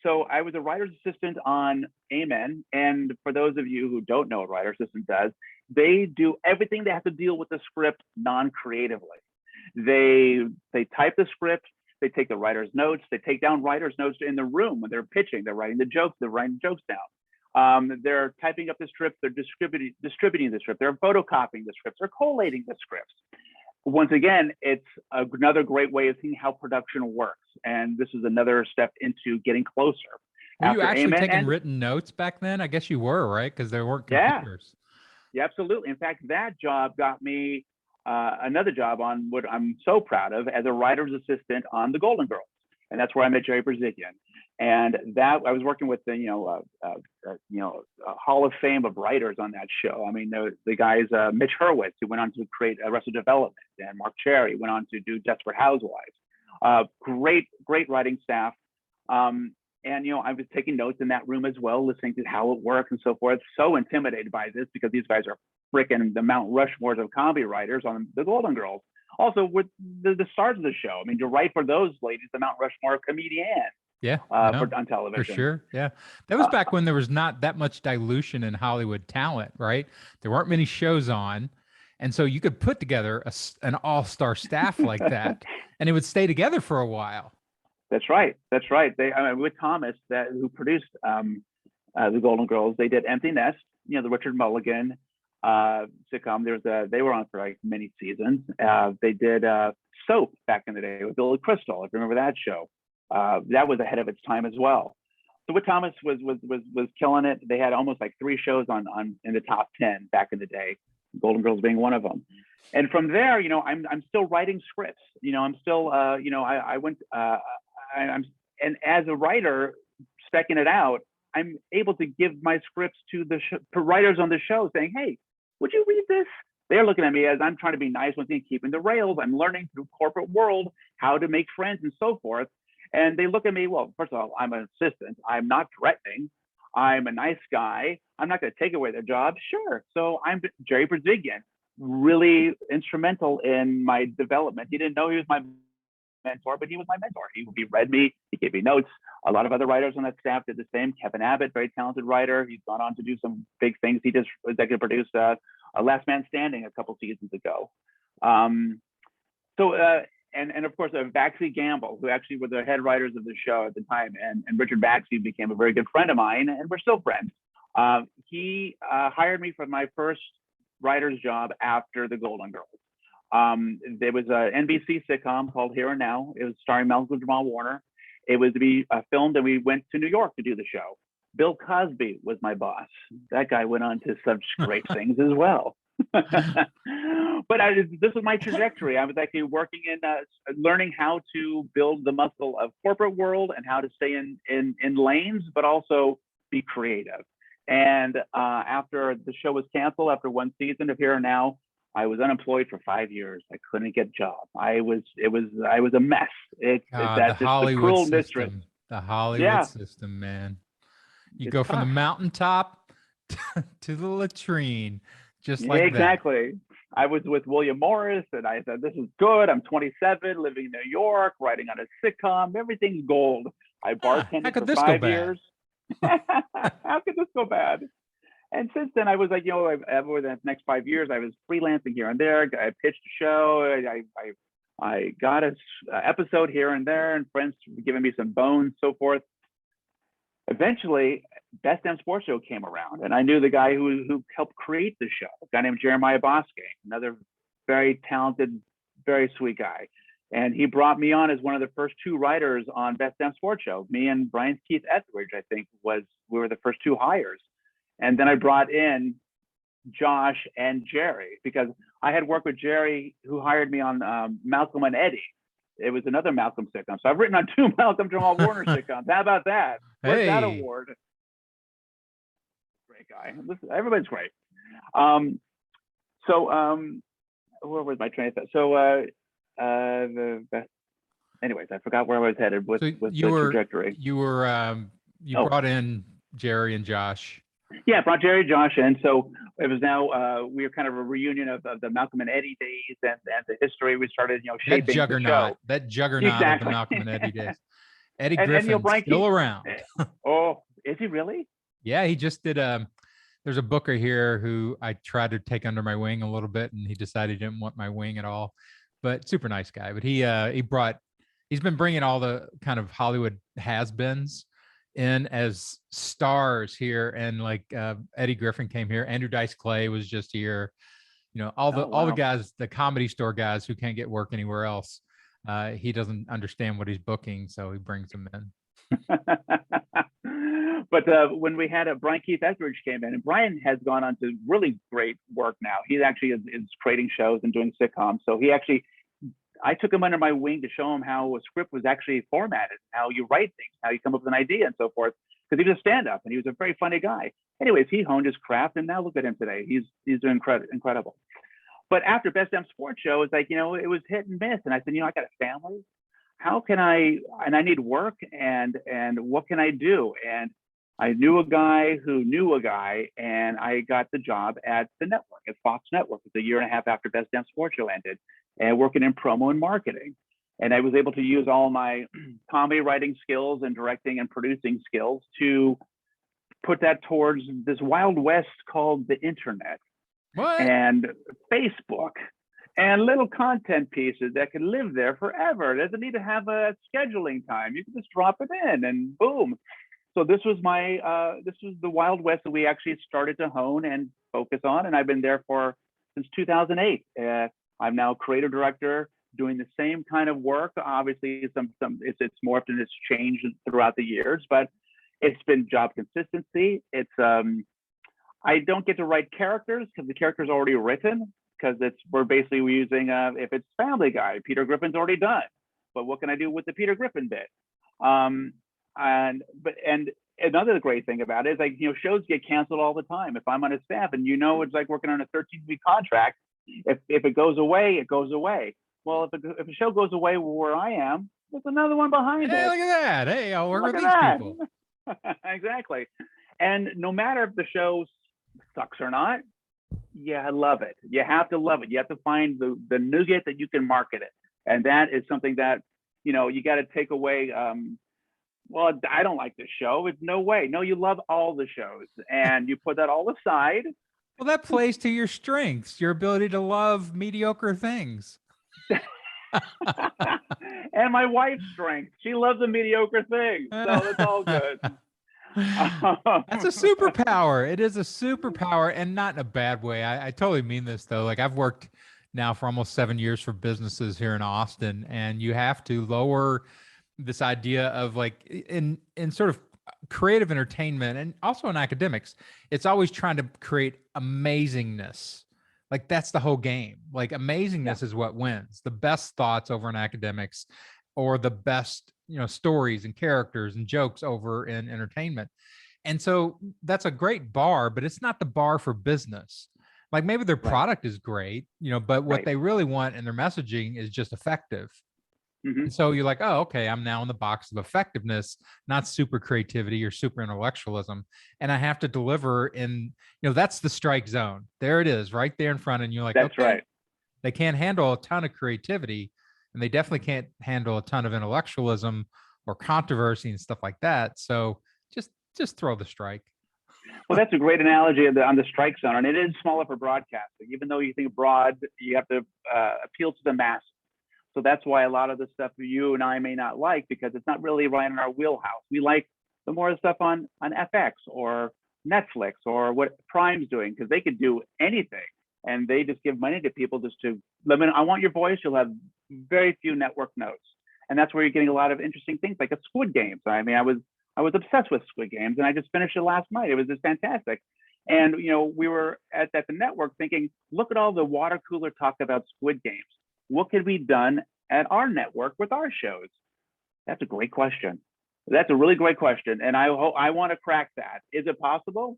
So I was a writer's assistant on Amen. And for those of you who don't know what a writer's assistant does, they do everything they have to deal with the script non-creatively. They type the script, they take the writer's notes, they take down writer's notes in the room when they're pitching, they're writing the jokes down. They're typing up the script, they're distributing the script, they're photocopying the scripts, they're collating the scripts. Once again, it's another great way of seeing how production works. And this is another step into getting closer.
Were you actually taking written notes back then? I guess you were, right? Because there weren't computers.
Yeah, absolutely. In fact, that job got me another job on what I'm so proud of as a writer's assistant on The Golden Girls. And that's where I met Jerry Brzezian. And that I was working with the, a Hall of Fame of writers on that show. I mean, the guys, Mitch Hurwitz, who went on to create Arrested Development, and Mark Cherry went on to do Desperate Housewives. Great writing staff. And, I was taking notes in that room as well, listening to how it works and so forth. So intimidated by this because these guys are freaking the Mount Rushmores of comedy writers on The Golden Girls. Also with the stars of the show. I mean, to write for those ladies, the Mount Rushmore of comedian.
Yeah,
on television.
For sure. Yeah. That was back when there was not that much dilution in Hollywood talent, right? There weren't many shows on. And so you could put together an all-star staff like that and it would stay together for a while.
That's right. With Thomas, who produced The Golden Girls, they did Empty Nest, the Richard Mulligan sitcom. They were on for like many seasons. They did Soap back in the day with Billy Crystal, if you remember that show. That was ahead of its time as well. So Whit Thomas was killing it. They had almost like 3 shows on in the top 10 back in the day, Golden Girls being one of them. And from there, I'm still writing scripts. I'm still and as a writer, specking it out, I'm able to give my scripts to the writers on the show, saying, "Hey, would you read this?" They're looking at me as I'm trying to be nice with me, keeping the rails. I'm learning through corporate world how to make friends and so forth. And they look at me, well, first of all, I'm an assistant. I'm not threatening. I'm a nice guy. I'm not going to take away their job. Sure. So I'm Jerry Brzezian, really instrumental in my development. He didn't know he was my mentor, but he was my mentor. He read me. He gave me notes. A lot of other writers on that staff did the same. Kevin Abbott, very talented writer. He's gone on to do some big things. He just executive produced a Last Man Standing a couple seasons ago. And of course, Baxi Gamble, who actually were the head writers of the show at the time, and Richard Baxi became a very good friend of mine, and we're still friends. He hired me for my first writer's job after The Golden Girls. There was an NBC sitcom called Here and Now. It was starring Malcolm Jamal Warner. It was to be filmed, and we went to New York to do the show. Bill Cosby was my boss. That guy went on to such great things as well. But this was my trajectory. I was actually working in learning how to build the muscle of corporate world and how to stay in lanes, but also be creative. And after the show was canceled, after 1 season of Here and Now, I was unemployed for 5 years. I couldn't get a job. I was a mess. It's the cruel
system,
mistress.
The Hollywood system, man. You go from the mountaintop to the latrine, just like
exactly. That. I was with William Morris, and I said, "This is good. I'm 27, living in New York, writing on a sitcom. Everything's gold." I bartended for 5 years. How could this go bad? And since then, I was like, over the next 5 years, I was freelancing here and there. I pitched a show. I got an episode here and there, and friends giving me some bones, so forth. Eventually, Best Damn Sports Show came around, and I knew the guy who helped create the show, a guy named Jeremiah Bosque, another very talented, very sweet guy. And he brought me on as one of the first 2 writers on Best Damn Sports Show. Me and Brian Keith Etheridge, I think, we were the first 2 hires. And then I brought in Josh and Jerry, because I had worked with Jerry, who hired me on Malcolm and Eddie. It was another Malcolm sitcom. So I've written on 2 Malcolm Jamal Warner sitcoms. How about that? What's that award? Great guy. Listen, everybody's great. Where was my train of thought? So anyways, I forgot where I was headed with the trajectory.
You brought in Jerry and Josh.
Yeah, brought Jerry and Josh in. So it was now we were kind of a reunion of the Malcolm and Eddie days and the history. We started, shaping
that juggernaut,
exactly.
Of the Malcolm and Eddie days. Eddie Griffin's still around.
Oh, is he really?
Yeah, he just did. There's a booker here who I tried to take under my wing a little bit, and he decided he didn't want my wing at all. But super nice guy. But he's been bringing all the kind of Hollywood has-beens in as stars here, and like Eddie Griffin came here. Andrew Dice Clay was just here. All the guys, the Comedy Store guys who can't get work anywhere else. He doesn't understand what he's booking, so he brings them in.
But when we had Brian Keith Etheridge came in, and Brian has gone on to really great work now. He actually is creating shows and doing sitcoms. So I took him under my wing to show him how a script was actually formatted, how you write things, how you come up with an idea and so forth, because he was a stand-up and he was a very funny guy. Anyways, he honed his craft, and now look at him today. He's doing incredible. But after Best Damn Sports Show, it's like, it was hit and miss. And I said, I got a family. How can I need work, and what can I do? And I knew a guy who knew a guy, and I got the job at the network, at Fox Network. It's a year and a half after Best Damn Sports Show ended, and working in promo and marketing. And I was able to use all my comedy writing skills and directing and producing skills to put that towards this wild west called the internet.
What?
And Facebook and little content pieces that can live there forever. It doesn't need to have a scheduling time. You can just drop it in and boom. So this was the Wild West that we actually started to hone and focus on. And I've been there since 2008. I'm now creative director, doing the same kind of work. Obviously, it's morphed and it's changed throughout the years, but it's been job consistency. I don't get to write characters because the character's already written, because we're basically using if it's Family Guy, Peter Griffin's already done. But what can I do with the Peter Griffin bit? And another great thing about it is shows get canceled all the time. If I'm on a staff and it's like working on a 13-week contract, if it goes away, it goes away. Well, if a show goes away where I am, there's another one behind it.
Hey, look at that. Hey, I'll work with these people.
Exactly. And no matter if the show sucks or not, I love it. You have to love it. You have to find the nougat that you can market it. And that is something that, you got to take away. Well, I don't like this show. It's no way. No, you love all the shows, and you put that all aside.
Well, that plays to your strengths, your ability to love mediocre things.
And my wife's strength. She loves a mediocre thing. So it's all good.
That's a superpower. It is a superpower, and not in a bad way. I totally mean this, though. Like, I've worked now for almost 7 years for businesses here in Austin, and you have to lower this idea of like in sort of creative entertainment and also in academics, it's always trying to create amazingness. Like, that's the whole game. Like, amazingness is what wins. The best thoughts over in academics, or the best, stories and characters and jokes over in entertainment. And so that's a great bar, but it's not the bar for business. Like, maybe their product is great, but what they really want in their messaging is just effective. Mm-hmm. And so you're like, oh, okay, I'm now in the box of effectiveness, not super creativity or super intellectualism. And I have to deliver in, that's the strike zone. There it is, right there in front. And you're like,
that's
okay,
right.
They can't handle a ton of creativity, and they definitely can't handle a ton of intellectualism or controversy and stuff like that. So just throw the strike.
Well, that's a great analogy on the strike zone. And it is smaller for broadcasting. Even though you think broad, you have to appeal to the masses. So that's why a lot of the stuff you and I may not like, because it's not really right in our wheelhouse. We like the more stuff on FX or Netflix or what Prime's doing, because they could do anything. and they just give money to people just to limit. I want your voice. You'll have very few network notes, and that's where you're getting a lot of interesting things like a Squid Games. I mean, I was obsessed with Squid Games, and I just finished it last night. It was just fantastic. And we were at the network thinking, look at all the water cooler talk about Squid Games. What could be done at our network with our shows? That's a great question. That's a really great question, and I want to crack that. Is it possible?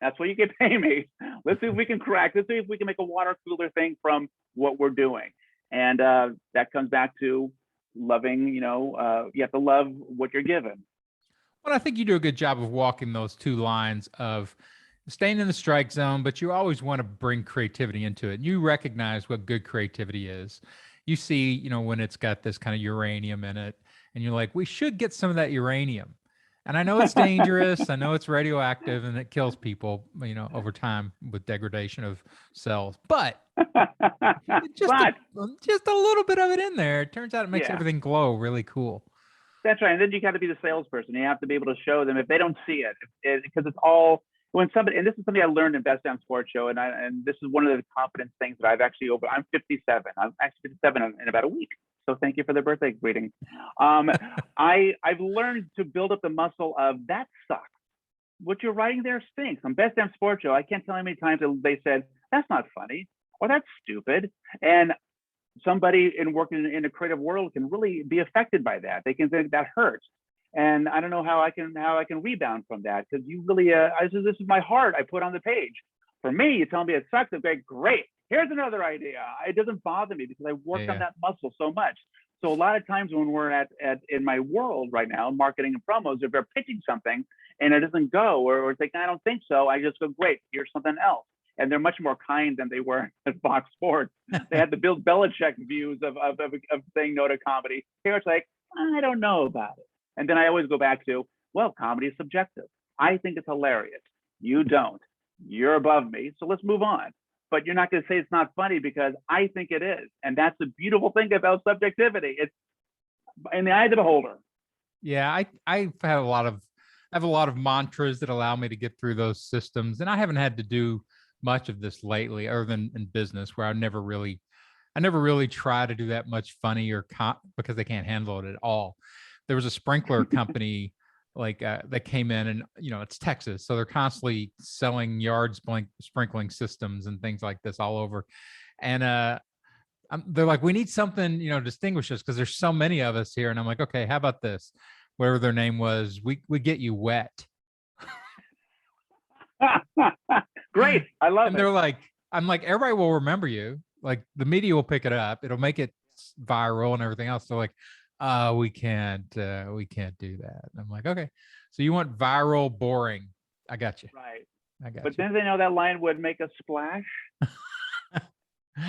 That's what you can pay me. Let's see if we can crack. Let's see if we can make a water cooler thing from what we're doing. And that comes back to loving. You have to love what you're given.
Well, I think you do a good job of walking those two lines of staying in the strike zone, but you always want to bring creativity into it. And you recognize what good creativity is. You see, when it's got this kind of uranium in it, and you're like, we should get some of that uranium. And I know it's dangerous. I know it's radioactive and it kills people, over time with degradation of cells. But just a little bit of it in there, it turns out it makes everything glow really cool.
That's right. And then you got to be the salesperson. You have to be able to show them if they don't see it, because it's all when somebody. And this is something I learned in Best Damn Sports Show, and this is one of the confidence things that I've actually I'm 57. I'm actually 57 in about a week. So thank you for the birthday greeting. I've learned to build up the muscle of that sucks. What you're writing there stinks. On Best Damn Sports Show, I can't tell how many times they said that's not funny or that's stupid, and somebody working in a creative world can really be affected by that. They can think that hurts, and I don't know how I can rebound from that, because you really this is my heart I put on the page. For me, you tell me it sucks, I'm like, great, here's another idea. It doesn't bother me because I worked on that muscle so much. So a lot of times when we're at in my world right now, marketing and promos, if they're pitching something and it doesn't go, or it's like, I don't think so, I just go, great, here's something else. And they're much more kind than they were at Fox Sports. They had the Bill Belichick views of saying no to comedy. Here it's like, I don't know about it. And then I always go back to, well, comedy is subjective. I think it's hilarious. You don't. You're above me, so let's move on. But you're not going to say it's not funny because I think it is. And that's the beautiful thing about subjectivity. It's in the eye of the beholder.
Yeah, I have a lot of mantras that allow me to get through those systems. And I haven't had to do much of this lately, other than in business, where I never really try to do that much funny because they can't handle it at all. There was a sprinkler company that came in, and it's Texas, so they're constantly selling yard sprinkling systems and things like this all over. And they're like, we need something distinguish us because there's so many of us here. And I'm like, okay, how about this? Whatever their name was, we get you wet.
Great, I love it.
And they're like, I'm like, everybody will remember you. Like the media will pick it up. It'll make it viral and everything else. They're like, we can't do that. And I'm like, okay, so you want viral, boring? I got you.
Right.
I got
but
you.
Then they know that line would make a splash.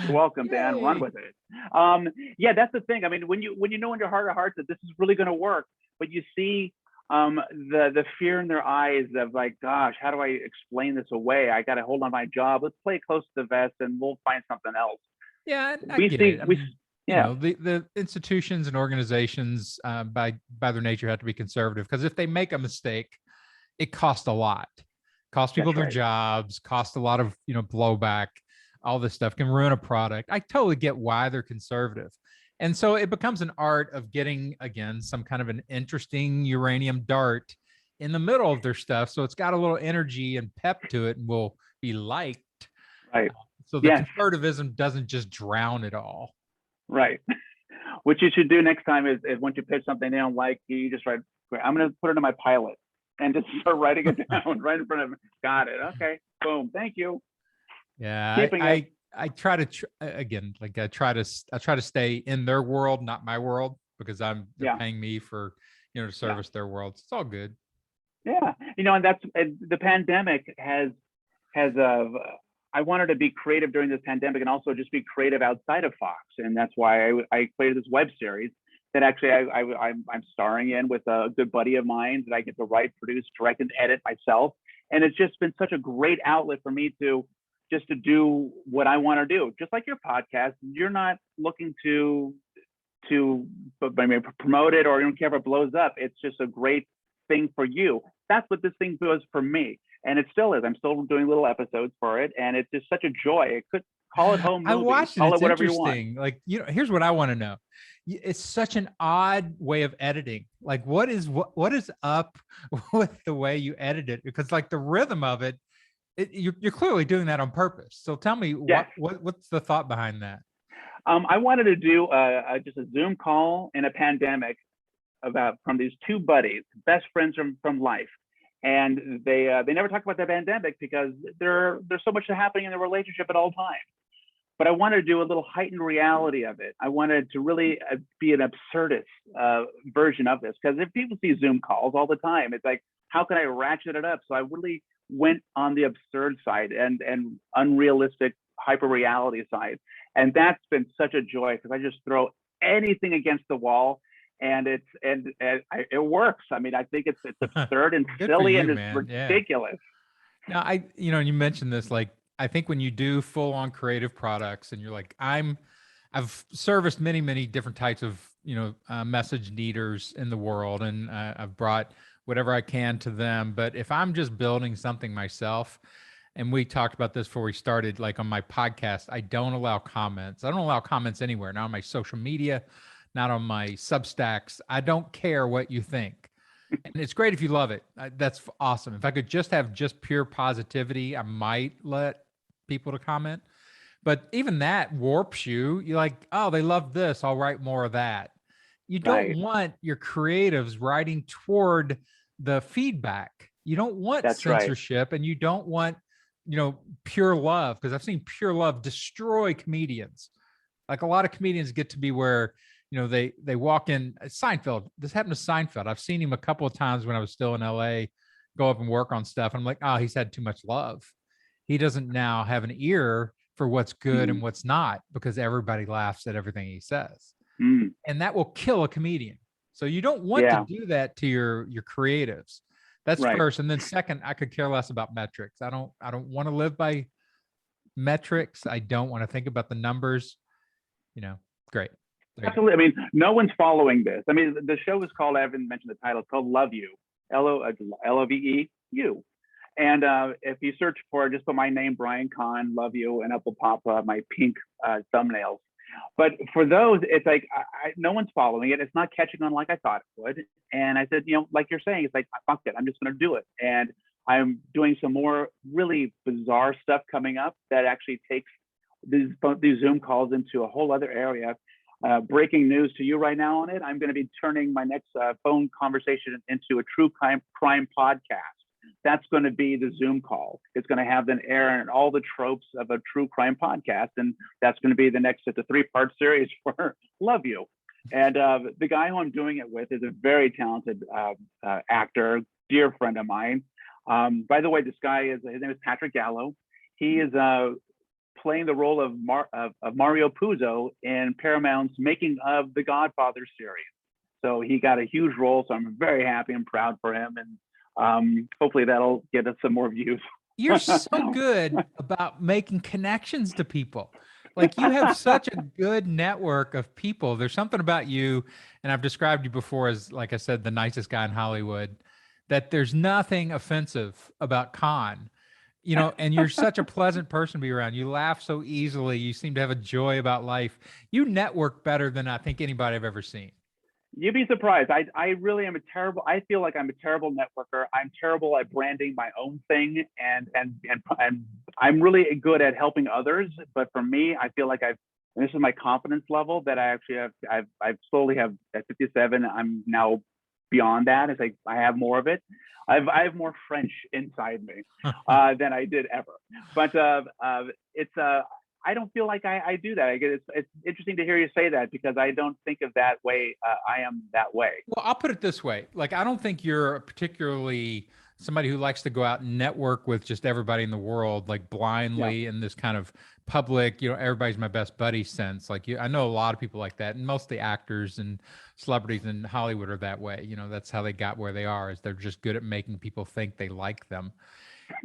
You're welcome, Dan. Run with it. That's the thing. I mean, when you know in your heart of hearts that this is really going to work, but you see the fear in their eyes of like, gosh, how do I explain this away? I got to hold on my job. Let's play close to the vest and we'll find something else.
Yeah, I get it. I mean, the institutions and organizations by their nature have to be conservative, because if they make a mistake, it costs a lot. Cost people their jobs, cost a lot of blowback. All this stuff can ruin a product. I totally get why they're conservative. And so it becomes an art of getting, again, some kind of an interesting uranium dart in the middle of their stuff. So it's got a little energy and pep to it and will be liked.
Right.
So the conservatism doesn't just drown it all.
Right. What you should do next time is once you pitch something they don't like, you just write, I'm going to put it in my pilot and just start writing it down right in front of them. Got it. Okay. Boom. Thank you.
Yeah. I try to again, like I try to stay in their world, not my world, because they're paying me for, to service their world. It's all good.
Yeah. And that's the pandemic has I wanted to be creative during this pandemic and also just be creative outside of Fox. And that's why I created this web series that actually I'm starring in with a good buddy of mine that I get to write, produce, direct, and edit myself. And it's just been such a great outlet for me to do what I want to do. Just like your podcast, you're not looking to promote it or you don't care if it blows up. It's just a great thing for you. That's what this thing does for me. and it still is. I'm still doing little episodes for it, and it's just such a joy. It could call it home movie,
I watched it.
call
It's
it whatever you want.
interesting. Like, here's what I want to know. It's such an odd way of editing. Like, what is up with the way you edit it? Because like the rhythm of it, you're clearly doing that on purpose. So tell me,
Yes.
what's the thought behind that?
I wanted to do just a Zoom call in a pandemic from these two buddies, best friends from life, and they never talk about the pandemic because there's so much happening in the relationship at all times. But I wanted to do a little heightened reality of it. I wanted to really be an absurdist version of this, because if people see Zoom calls all the time, it's like, how can I ratchet it up? So I really went on the absurd side and unrealistic hyper reality side, and that's been such a joy because I just throw anything against the wall, and it works. I mean, I think it's absurd and silly and it's ridiculous.
Now, you mentioned this, like, I think when you do full on creative products and you're like, I've serviced many different types of, message needers in the world, and I've brought whatever I can to them. But if I'm just building something myself, and we talked about this before we started, like on my podcast, I don't allow comments. I don't allow comments anywhere, not on my social media, not on my Substacks. I don't care what you think. And it's great if you love it. That's awesome. If I could just have pure positivity, I might let people to comment. But even that warps you. You're like, oh, they love this, I'll write more of that. You don't want your creatives writing toward the feedback. You don't want censorship, and you don't want, pure love, because I've seen pure love destroy comedians. Like, a lot of comedians get to be where, they walk in. Seinfeld, this happened to Seinfeld. I've seen him a couple of times when I was still in LA, go up and work on stuff. I'm like, oh, he's had too much love. He doesn't now have an ear for what's good and what's not, because everybody laughs at everything he says. And that will kill a comedian. So you don't want to do that to your creatives. That's first. And then second, I could care less about metrics. I don't want to live by metrics. I don't want to think about the numbers. Great.
Absolutely. I mean, no one's following this. I mean, the show is called, I haven't mentioned the title, it's called Love You, LOVEU. And if you search for, just put my name, Brian Kahn, Love You, and up will pop my pink thumbnails. But for those, it's like, no one's following it. It's not catching on like I thought it would. And I said, like you're saying, it's like, fuck it, I'm just going to do it. And I'm doing some more really bizarre stuff coming up that actually takes these Zoom calls into a whole other area. Breaking news to you right now on it. I'm going to be turning my next phone conversation into a true crime podcast. That's going to be the Zoom call. It's going to have an air and all the tropes of a true crime podcast. And that's going to be the next, it's a 3-part series for Love You. And the guy who I'm doing it with is a very talented actor, dear friend of mine. By the way, his name is Patrick Gallo. He is playing the role of Mario Puzo in Paramount's making of the Godfather series. So he got a huge role. So I'm very happy and proud for him. And hopefully that'll get us some more views.
You're so good about making connections to people. Like, you have such a good network of people. There's something about you, and I've described you before as, like I said, the nicest guy in Hollywood, that there's nothing offensive about Kahn. And you're such a pleasant person to be around. You laugh so easily. You seem to have a joy about life. You network better than I think anybody I've ever seen.
You'd be surprised. I really am I feel like I'm a terrible networker. I'm terrible at branding my own thing, and I'm really good at helping others. But for me, I feel like and this is my confidence level, that I actually I've slowly have at 57. I'm now beyond that. It's like I have more of it. I have more French inside me than I did ever. But I don't feel like I do that. It's interesting to hear you say that, because I don't think of that way. I am that way.
Well, I'll put it this way. Like, I don't think you're particularly somebody who likes to go out and network with just everybody in the world, like blindly in this kind of public, everybody's my best buddy sense. Like, I know a lot of people like that, and most of the actors and celebrities in Hollywood are that way. That's how they got where they are, is they're just good at making people think they like them.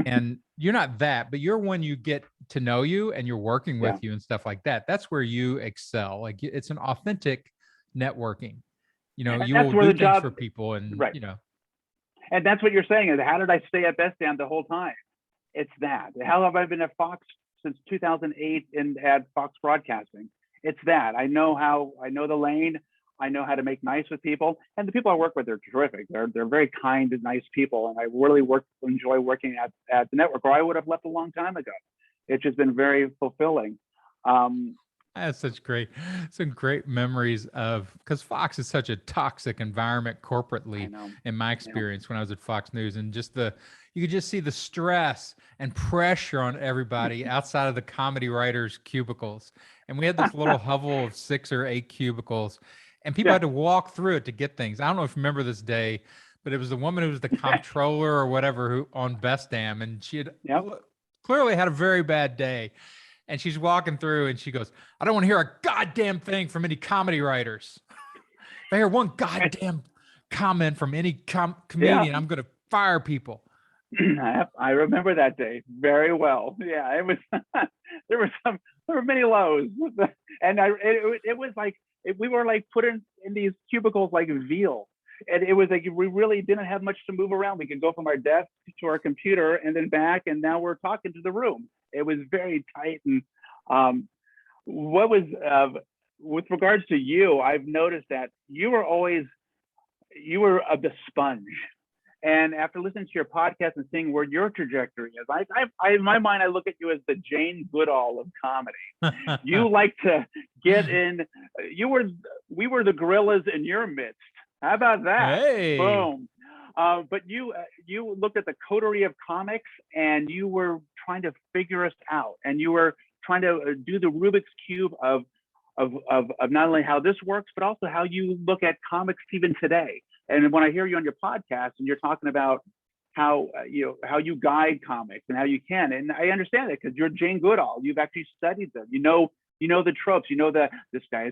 And you're not that, but you're when you get to know you and you're working with you and stuff like that. That's where you excel. Like, it's an authentic networking. You will do things for people, and
And that's what you're saying is, how did I stay at Best Damn the whole time? It's that. How have I been at Fox since 2008 and at Fox Broadcasting? It's that. I know the lane. I know how to make nice with people, and the people I work with are terrific. They're very kind and nice people, and I really enjoy working at the network, or I would have left a long time ago. It's just been very fulfilling.
I have some great memories of, because Fox is such a toxic environment corporately, in my experience when I was at Fox News, and you could just see the stress and pressure on everybody outside of the comedy writers' cubicles. And we had this little hovel of 6 or 8 cubicles, and people had to walk through it to get things. I don't know if you remember this day, but it was the woman who was the comptroller or whatever who on Best Damn, and she had clearly had a very bad day. And she's walking through and she goes, I don't want to hear a goddamn thing from any comedy writers. If I hear one goddamn comment from any comedian, I'm going to fire people.
I remember that day very well. Yeah, it was, there were many lows. And it was like, we were like put in these cubicles like veal. And it was like, we really didn't have much to move around. We could go from our desk to our computer and then back, and now we're talking to the room. It was very tight. And with regards to you, I've noticed that you were the sponge. And after listening to your podcast and seeing where your trajectory is, I in my mind, I look at you as the Jane Goodall of comedy. You like to get in. We were the gorillas in your midst. How about that?
Hey.
Boom. But you looked at the coterie of comics, and you were trying to figure us out, and you were trying to do the Rubik's Cube of not only how this works, but also how you look at comics even today. And when I hear you on your podcast and you're talking about how you guide comics and how you can, and I understand it because you're Jane Goodall. You've actually studied them. You know the tropes. You know this guy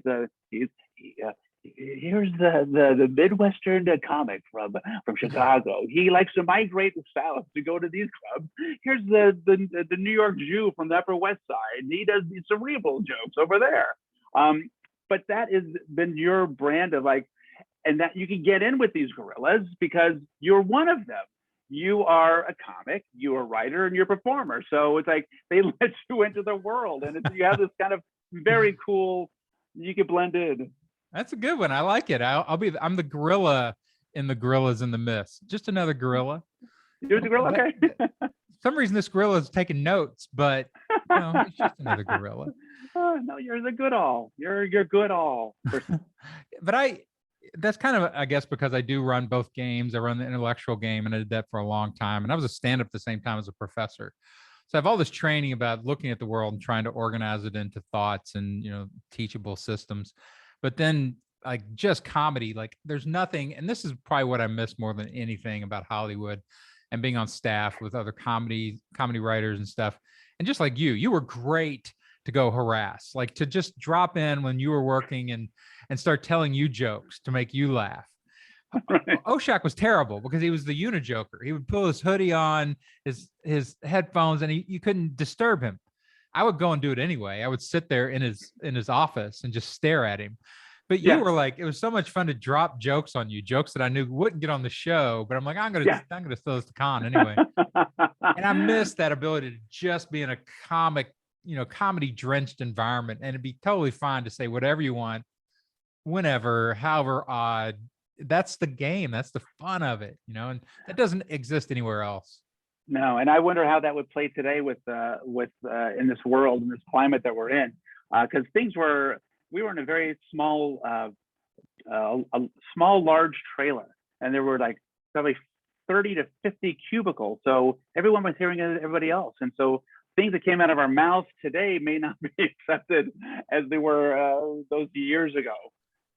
here's the Midwestern comic from Chicago. He likes to migrate south to go to these clubs. Here's the New York Jew from the Upper West Side. He does these cerebral jokes over there. But that has been your brand of like, and that you can get in with these gorillas because you're one of them. You are a comic, you're a writer, and you're a performer. So it's like they let you into the world, and you have this kind of very cool. You can blend in.
That's a good one. I like it. I'm the gorilla in the Gorillas in the Mist. Just another gorilla.
You're the gorilla, okay?
For some reason, this gorilla is taking notes, but it's just another gorilla.
Oh, no, you're the Goodall. You're Goodall.
But that's kind of, I guess, because I do run both games. I run the intellectual game, and I did that for a long time. And I was a stand-up at the same time as a professor. So I have all this training about looking at the world and trying to organize it into thoughts and, teachable systems. But then like just comedy, like there's nothing, and this is probably what I miss more than anything about Hollywood and being on staff with other comedy writers and stuff. And just like you were great to go harass, like to just drop in when you were working and start telling you jokes to make you laugh. Right. Oshak was terrible because he was the unijoker. He would pull his hoodie on, his headphones, and you couldn't disturb him. I would go and do it anyway. I would sit there in his office and just stare at him. But you were like, it was so much fun to drop jokes on you, jokes that I knew wouldn't get on the show. But I'm like, I'm gonna throw this to Kahn anyway. And I miss that ability to just be in a comedy drenched environment, and it'd be totally fine to say whatever you want, whenever, however odd. That's the game. That's the fun of it, and that doesn't exist anywhere else.
No, and I wonder how that would play today with in this world, in this climate that we're in, because we were in a very small, large trailer, and there were like probably 30 to 50 cubicles. So everyone was hearing everybody else, and so things that came out of our mouths today may not be accepted as they were those years ago.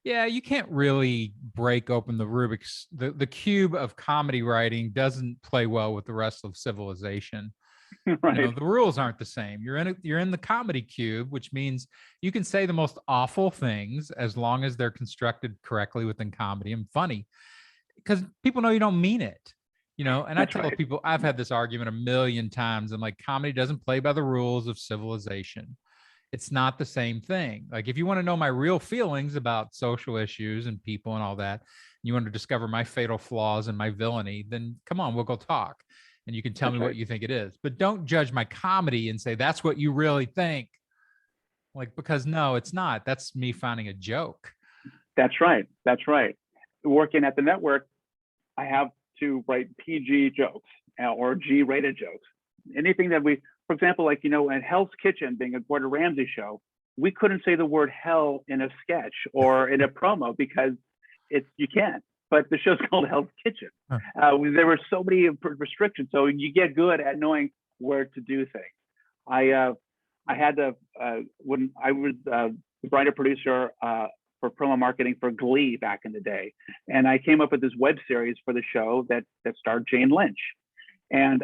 Yeah, you can't really break open the Rubik's. The cube of comedy writing doesn't play well with the rest of civilization. Right. The rules aren't the same. You're in the comedy cube, which means you can say the most awful things as long as they're constructed correctly within comedy and funny, because people know you don't mean it. And I tell people, I've had this argument a million times. I'm like, comedy doesn't play by the rules of civilization. It's not the same thing. Like, if you want to know my real feelings about social issues and people and all that, you want to discover my fatal flaws and my villainy, then come on, we'll go talk. And you can tell me what you think it is. But don't judge my comedy and say, that's what you really think. Like, because no, it's not. That's me finding a joke.
That's right. That's right. Working at the network, I have to write PG jokes or G-rated jokes. Anything that we, for example, like, you know, at Hell's Kitchen being a Gordon Ramsay show, we couldn't say the word hell in a sketch or in a promo because you can't. But the show's called Hell's Kitchen. Huh. There were so many restrictions, so you get good at knowing where to do things. I had to when I was the writer producer for promo marketing for Glee back in the day, and I came up with this web series for the show that starred Jane Lynch, and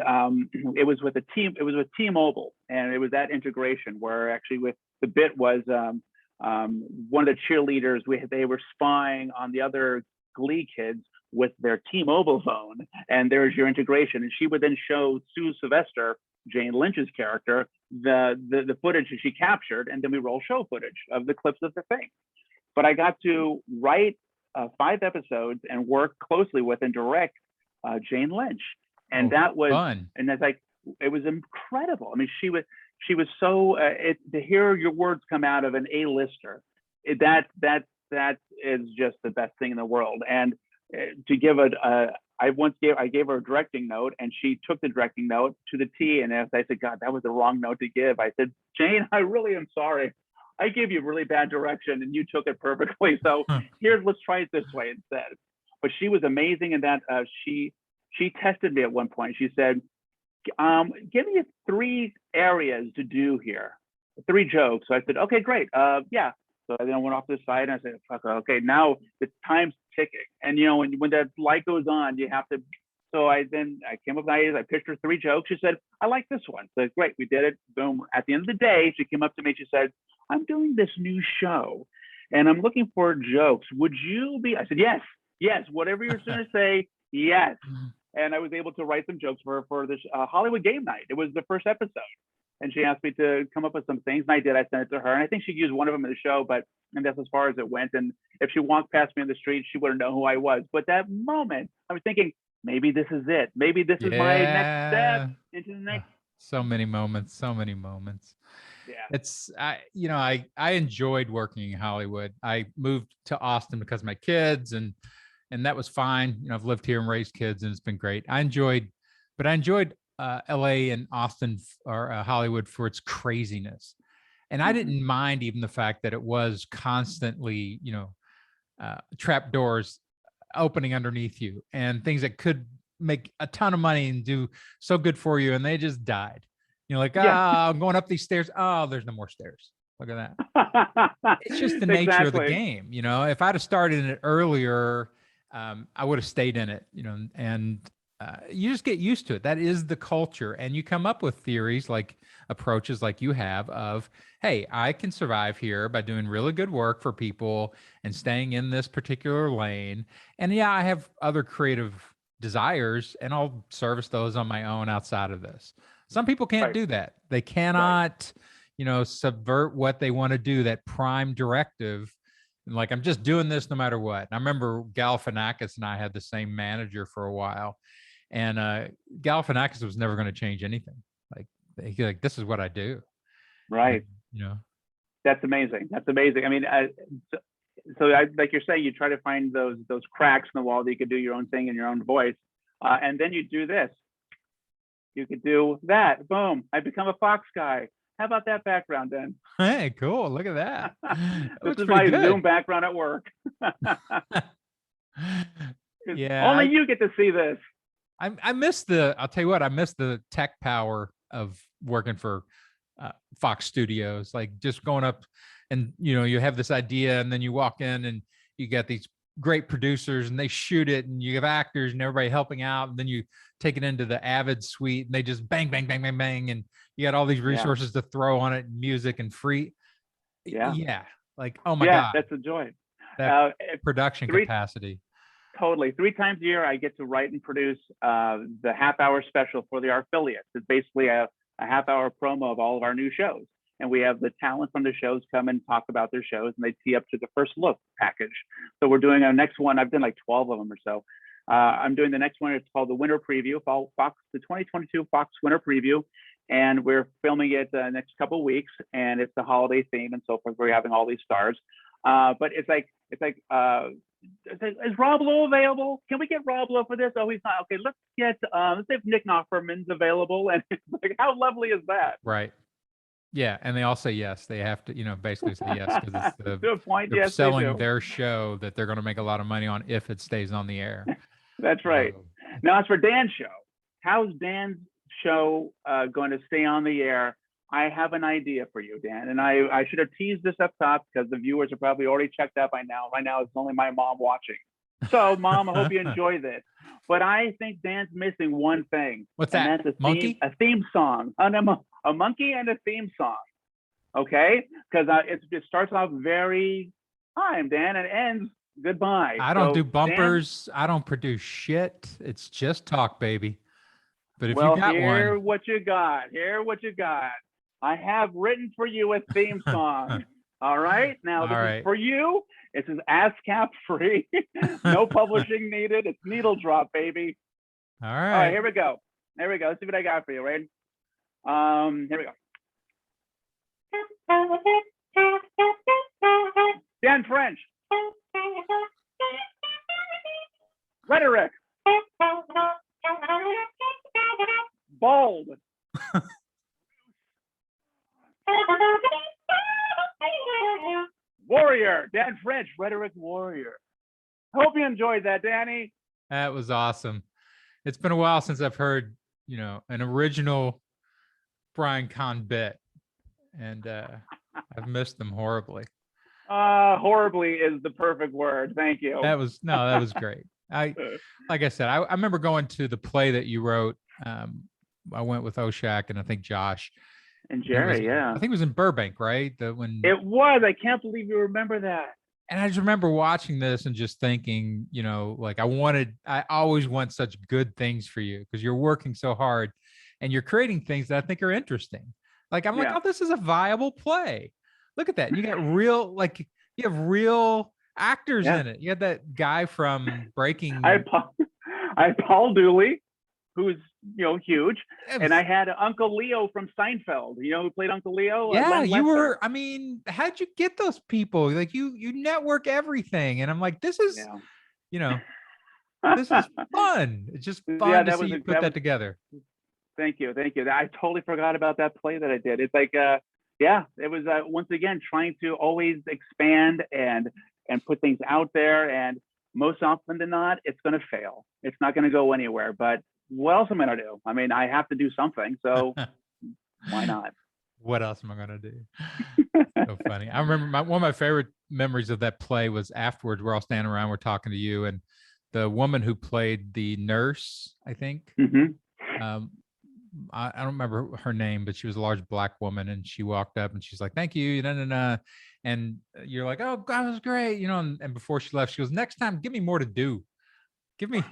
it was with a team. It was with T-Mobile, and it was that integration where actually with the bit was one of the cheerleaders. They were spying on the other Glee kids with their T-Mobile phone, and there's your integration. And she would then show Sue Sylvester, Jane Lynch's character, the footage that she captured, and then we roll show footage of the clips of the thing. But I got to write 5 episodes and work closely with and direct Jane Lynch, and that was fun. And that's like, it was incredible. I mean, she was so to hear your words come out of an A-lister, that is just the best thing in the world. And to give I gave her a directing note, and she took the directing note to the T. And as I said, God, that was the wrong note to give. I said, Jane, I really am sorry. I gave you really bad direction, and you took it perfectly. So let's try it this way instead. But she was amazing in that she tested me at one point. She said, give me 3 areas to do here, 3 jokes. So I said, okay, great. Yeah. So then I went off to the side and I said, fuck, okay, now the time's ticking. And, you know, when that light goes on, you have to. So I came up with ideas. I pitched her 3 jokes. She said, I like this one. So great, we did it. Boom. At the end of the day, she came up to me. She said, I'm doing this new show and I'm looking for jokes. Would you be? I said, yes, whatever you're going to say, yes. And I was able to write some jokes for this Hollywood Game Night. It was the first episode. And she asked me to come up with some things, and I did. I sent it to her, and I think she used one of them in the show, and that's as far as it went. And if she walked past me on the street, she wouldn't know who I was. But that moment, I was thinking, maybe this is it. Maybe this is my next step into the next.
So many moments. Yeah. It's I enjoyed working in Hollywood. I moved to Austin because of my kids, and that was fine. You know, I've lived here and raised kids, and it's been great. I enjoyed LA and Austin or Hollywood for its craziness. And I didn't mind even the fact that it was constantly, trap doors opening underneath you and things that could make a ton of money and do so good for you. And they just died. I'm going up these stairs. Oh, there's no more stairs. Look at that. It's just the nature of the game. If I'd have started it earlier, I would have stayed in it, and you just get used to it. That is the culture. And you come up with theories, like approaches like you have of, hey, I can survive here by doing really good work for people and staying in this particular lane. And yeah, I have other creative desires and I'll service those on my own outside of this. Some people can't do that. They cannot, subvert what they want to do, that prime directive. And like, I'm just doing this no matter what. And I remember Galifianakis and I had the same manager for a while. And Galifianakis was never going to change anything. Like this is what I do.
Right.
And,
that's amazing. That's amazing. I mean, like you're saying, you try to find those cracks in the wall that you could do your own thing in your own voice. And then you do this. You could do that. Boom. I become a Fox guy. How about that background then?
Hey, cool. Look at that.
This is my Zoom background at work.
Yeah.
Only you get to see this.
I miss I'll tell you what, I miss the tech power of working for Fox Studios, like just going up and, you have this idea and then you walk in and you got these great producers and they shoot it and you have actors and everybody helping out. And then you take it into the Avid suite and they just bang, bang, bang, bang, bang. And you got all these resources to throw on it, music and free. Yeah. Like, oh my God.
That's a joy.
That production capacity.
Totally. 3 times a year, I get to write and produce the half-hour special for our affiliates. It's basically a half-hour promo of all of our new shows. and we have the talent from the shows come and talk about their shows, and they tee up to the first look package. So we're doing our next one. I've done like 12 of them or so. I'm doing the next one. It's called the Winter Preview, the 2022 Fox Winter Preview, and we're filming it the next couple of weeks. And it's the holiday theme and so forth. We're having all these stars, but it's like, is Rob Lowe available? Can we get Rob Lowe for this? Oh, he's not. Okay, let's see if Nick Offerman's available. And it's like, how lovely is that?
Right. Yeah, and they all say yes. They have to, basically say yes because it's
to a point.
they're
Yes,
selling their show that they're going to make a lot of money on if it stays on the air.
That's right. Now, as for Dan's show, how's Dan's show going to stay on the air? I have an idea for you, Dan, and I should have teased this up top because the viewers are probably already checked out by now. Right now, it's only my mom watching. So, Mom, I hope you enjoy this. But I think Dan's missing one thing.
What's that?
And that's
monkey?
A theme song. A monkey and a theme song. Okay? Because it starts off very time, Dan, and ends goodbye.
I don't do bumpers. Dan, I don't produce shit. It's just talk, baby. But if you got
hear
one.
What you got. Hear what you got. I have written for you a theme song. All right? Now, this is for you. This is ASCAP free. No publishing needed. It's needle drop, baby.
All
All
right.
right, here we go. Let's see what I got for you, right? Here we go. Dan French. Rhetoric. Bold. Warrior. Dan French, Rhetoric Warrior. Hope you enjoyed that, Danny.
That was awesome. It's been a while since I've heard, an original Brian Kahn bit, and I've missed them horribly.
Horribly is the perfect word. Thank you.
That was great. Like I said, I remember going to the play that you wrote. I went with Oshak and I think Josh
and Jerry.
I think it was in Burbank, right?
It was. I can't believe you remember that.
And I just remember watching this and just thinking, like I always want such good things for you because you're working so hard and you're creating things that I think are interesting. Like, I'm like, oh, this is a viable play. Look at that. You got you have real actors in it. You had that guy from Breaking.
I had Paul Dooley, who's, huge. And I had Uncle Leo from Seinfeld, who played Uncle Leo.
Yeah, how'd you get those people? Like you network everything. And I'm like, this is, this is fun. It's just fun to see you put that together.
Thank you. I totally forgot about that play that I did. It's like, it was once again trying to always expand and put things out there. And most often than not, it's going to fail. It's not going to go anywhere. But what else am I going to do? I mean, I have to do something. So why not?
What else am I going to do? So funny. I remember one of my favorite memories of that play was afterwards. We're all standing around, we're talking to you, and the woman who played the nurse, I think.
Mm-hmm.
I don't remember her name, but she was a large Black woman, and she walked up and she's like, "Thank you," and you're like, "Oh, God, it was great," And before she left, she goes, "Next time, give me more to do. Give me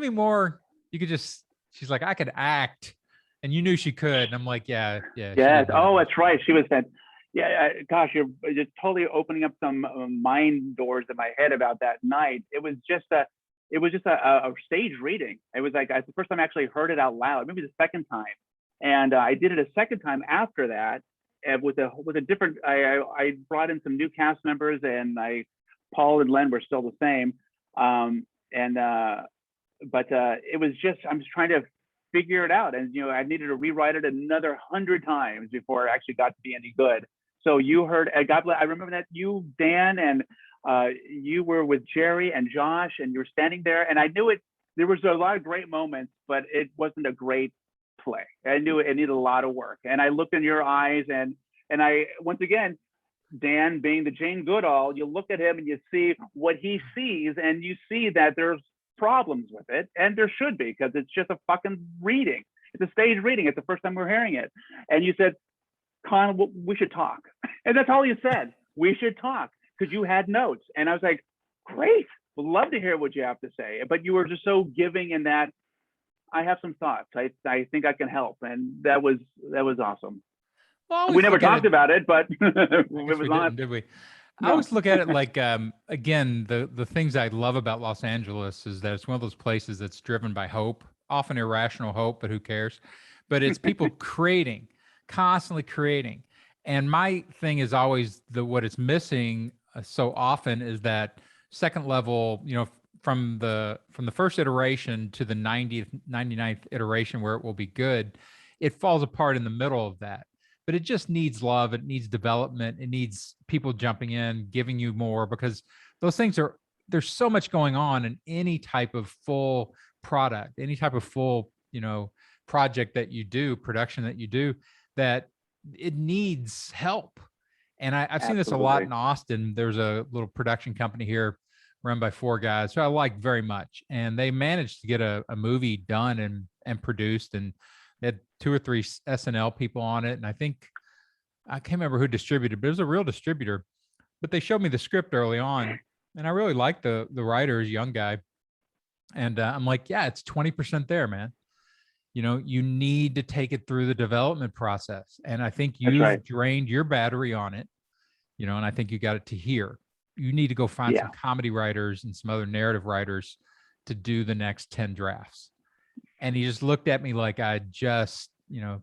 more. You could just." She's like, "I could act," and you knew she could. And I'm like, "Yeah."
Oh, that's right. She was that. Yeah, gosh, you're just totally opening up some mind doors in my head about that night. It was just a stage reading. It was like the first time I actually heard it out loud, maybe the second time. And I did it a second time after that with a different, I brought in some new cast members, and Paul and Len were still the same. But it was just, I'm just trying to figure it out. And, I needed to rewrite it another 100 times before it actually got to be any good. So you heard, I remember that you, Dan, and you were with Jerry and Josh, and you were standing there, and I knew there was a lot of great moments, but it wasn't a great play. I knew it needed a lot of work. And I looked in your eyes, and I, once again, Dan being the Jane Goodall, you look at him and you see what he sees, and you see that there's problems with it, and there should be, because it's just a fucking reading. It's a stage reading. It's the first time we're hearing it. And you said, "Con, we should talk." And that's all you said. We should talk. Because you had notes, and I was like, "Great, would love to hear what you have to say." But you were just so giving in that, I have some thoughts. I think I can help, and that was awesome.
Well, I
We
always
never
look at
talked
it.
about it, but
I
it
guess we
was on.
didn't, did we? I
No.
always look at it like, again, the things I love about Los Angeles is that it's one of those places that's driven by hope, often irrational hope, but who cares? But it's people creating, constantly creating. And my thing is always what it's missing so often is that second level, from the first iteration to the 90th, 99th iteration where it will be good, it falls apart in the middle of that. But it just needs love. It needs development. It needs people jumping in, giving you more, because those things there's so much going on in any type of full product, any type of full, project that you do, production that you do, that it needs help. And I've seen this a lot
Absolutely.
in Austin. There's a little production company here run by four guys who I like very much. And they managed to get a movie done and produced, and they had two or three SNL people on it. And I can't remember who distributed, but it was a real distributor. But they showed me the script early on, and I really liked the writer, young guy. And I'm like, yeah, it's 20% there, man. You need to take it through the development process. And I think
That's right.
you've drained your battery on it, and I think you got it to here. You need to go find
Yeah.
some comedy writers and some other narrative writers to do the next 10 drafts. And he just looked at me like I just,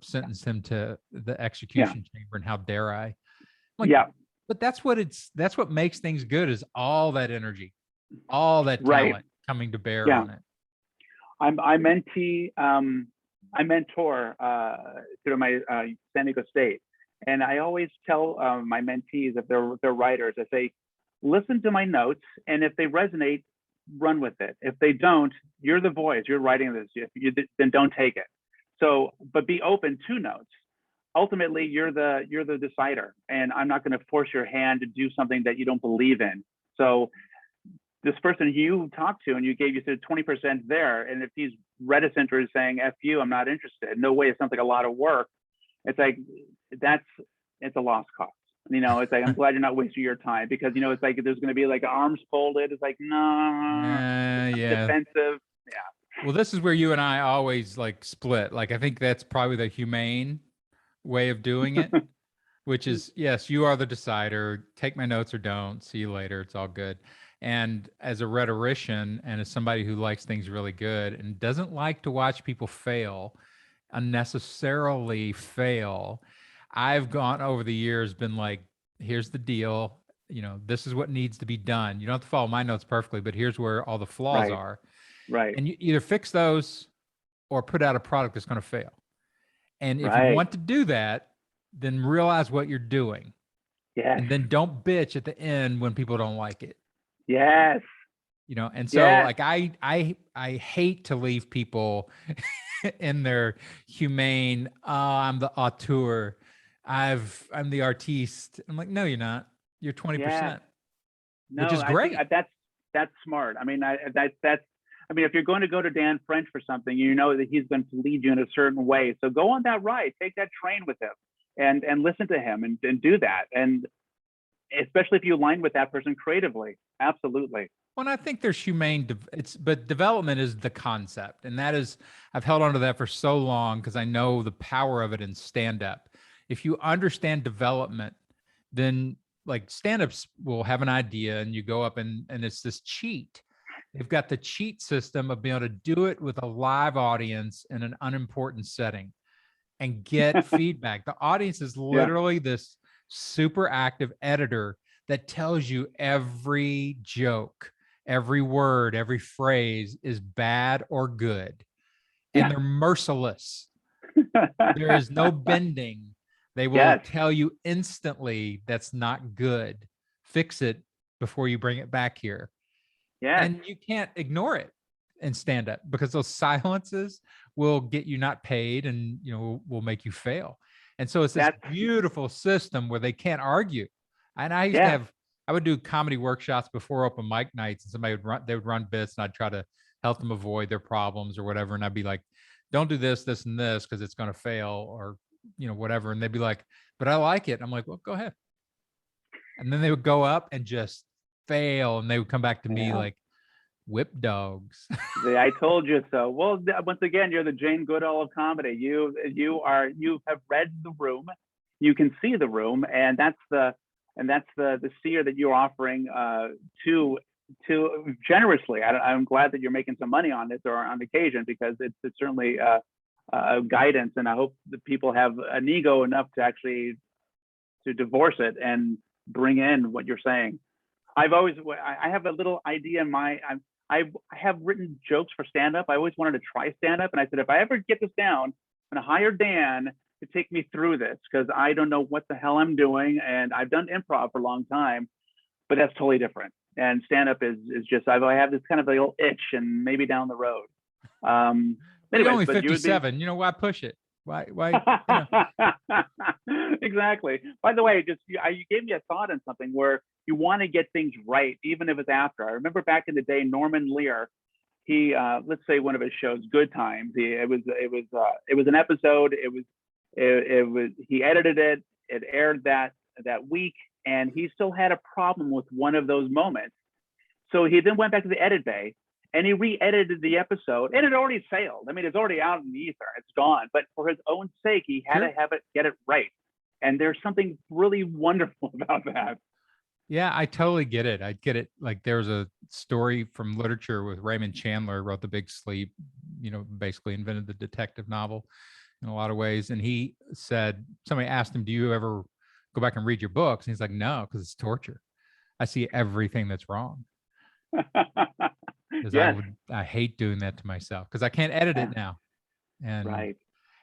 sentenced him to the execution chamber. And how dare I? I'm like,
Yeah.
but that's what makes things good, is all that energy, all that
Right.
talent coming to bear
Yeah.
on it.
I mentor through my San Diego State, and I always tell my mentees, if they're writers, I say, listen to my notes, and if they resonate, run with it. If they don't, you're the voice. You're writing this. Then don't take it. So, but be open to notes. Ultimately, you're the decider, and I'm not going to force your hand to do something that you don't believe in. So this person you talked to and you said 20% there, and if he's reticent or is saying F you, I'm not interested, no way, it sounds like a lot of work, it's like it's a lost cause. It's like, I'm glad you're not wasting your time, because it's like there's going to be like arms folded. It's like, no,
Yeah.
defensive. Yeah.
Well, this is where you and I always like split. Like, I think that's probably the humane way of doing it, which is, yes, you are the decider. Take my notes or don't. See you later. It's all good. And as a rhetorician and as somebody who likes things really good and doesn't like to watch people unnecessarily fail, I've gone over the years, been like, here's the deal. This is what needs to be done. You don't have to follow my notes perfectly, but here's where all the flaws are.
Right.
And you either fix those or put out a product that's going to fail. And if you
Right.
want to do that, then realize what you're doing.
Yes.
And then don't bitch at the end when people don't like it.
Yes.
And so like I hate to leave people in their humane, I'm the auteur, I'm the artiste. I'm like, no, you're not. You're 20%.
No,
which is great.
I think that's smart. I mean, if you're going to go to Dan French for something, you know that he's going to lead you in a certain way. So go on that ride, take that train with him, and listen to him and do that. And especially if you align with that person creatively. Absolutely.
Well, I think there's humane, but development is the concept. And that is, I've held on to that for so long because I know the power of it in stand up. If you understand development, then like stand-ups will have an idea and you go up and it's this cheat. They've got the cheat system of being able to do it with a live audience in an unimportant setting and get feedback. The audience is literally this super active editor that tells you every joke, every word, every phrase is bad or good. And they're merciless. There is no bending. They will tell you instantly that's not good. Fix it before you bring it back here. And you can't ignore it and stand up because those silences will get you not paid and will make you fail. And so it's this beautiful system where they can't argue. And I used to I would do comedy workshops before open mic nights, and they would run bits, and I'd try to help them avoid their problems or whatever. And I'd be like, don't do this, this, and this because it's going to fail or whatever. And they'd be like, but I like it. I'm like, well, go ahead. And then they would go up and just fail, and they would come back to me like whip dogs.
I told you so. Well, once again, you're the Jane Goodall of comedy. You have read the room. you can see the room, and that's the seer that you're offering to generously. I'm glad that you're making some money on this or on occasion, because it's certainly guidance, and I hope that people have an ego enough to actually to divorce it and bring in what you're saying. I have a little idea in I have written jokes for stand-up. I always wanted to try stand-up, and I said, if I ever get this down, I'm gonna hire Dan to take me through this, because I don't know what the hell I'm doing, and I've done improv for a long time, but that's totally different. And stand-up is just, I have this kind of a little itch, and maybe down the road.
You're only 57. You know, why push it? Why? You know.
Exactly. By the way, you gave me a thought on something where you want to get things right, even if it's after. I remember back in the day, Norman Lear, he let's say one of his shows, Good Times. It was an episode. He edited it. It aired that week, and he still had a problem with one of those moments. So he then went back to the edit bay, and he re-edited the episode, and it already failed. I mean, it's already out in the ether. It's gone. But for his own sake, he had to get it right. And there's something really wonderful about that.
Yeah, I totally get it. I get it. Like, there's a story from literature with Raymond Chandler, wrote The Big Sleep, you know, basically invented the detective novel in a lot of ways. And he said, somebody asked him, do you ever go back and read your books? And he's like, no, because it's torture. I see everything that's wrong. Yes. I hate doing that to myself, because I can't edit it now. And
right.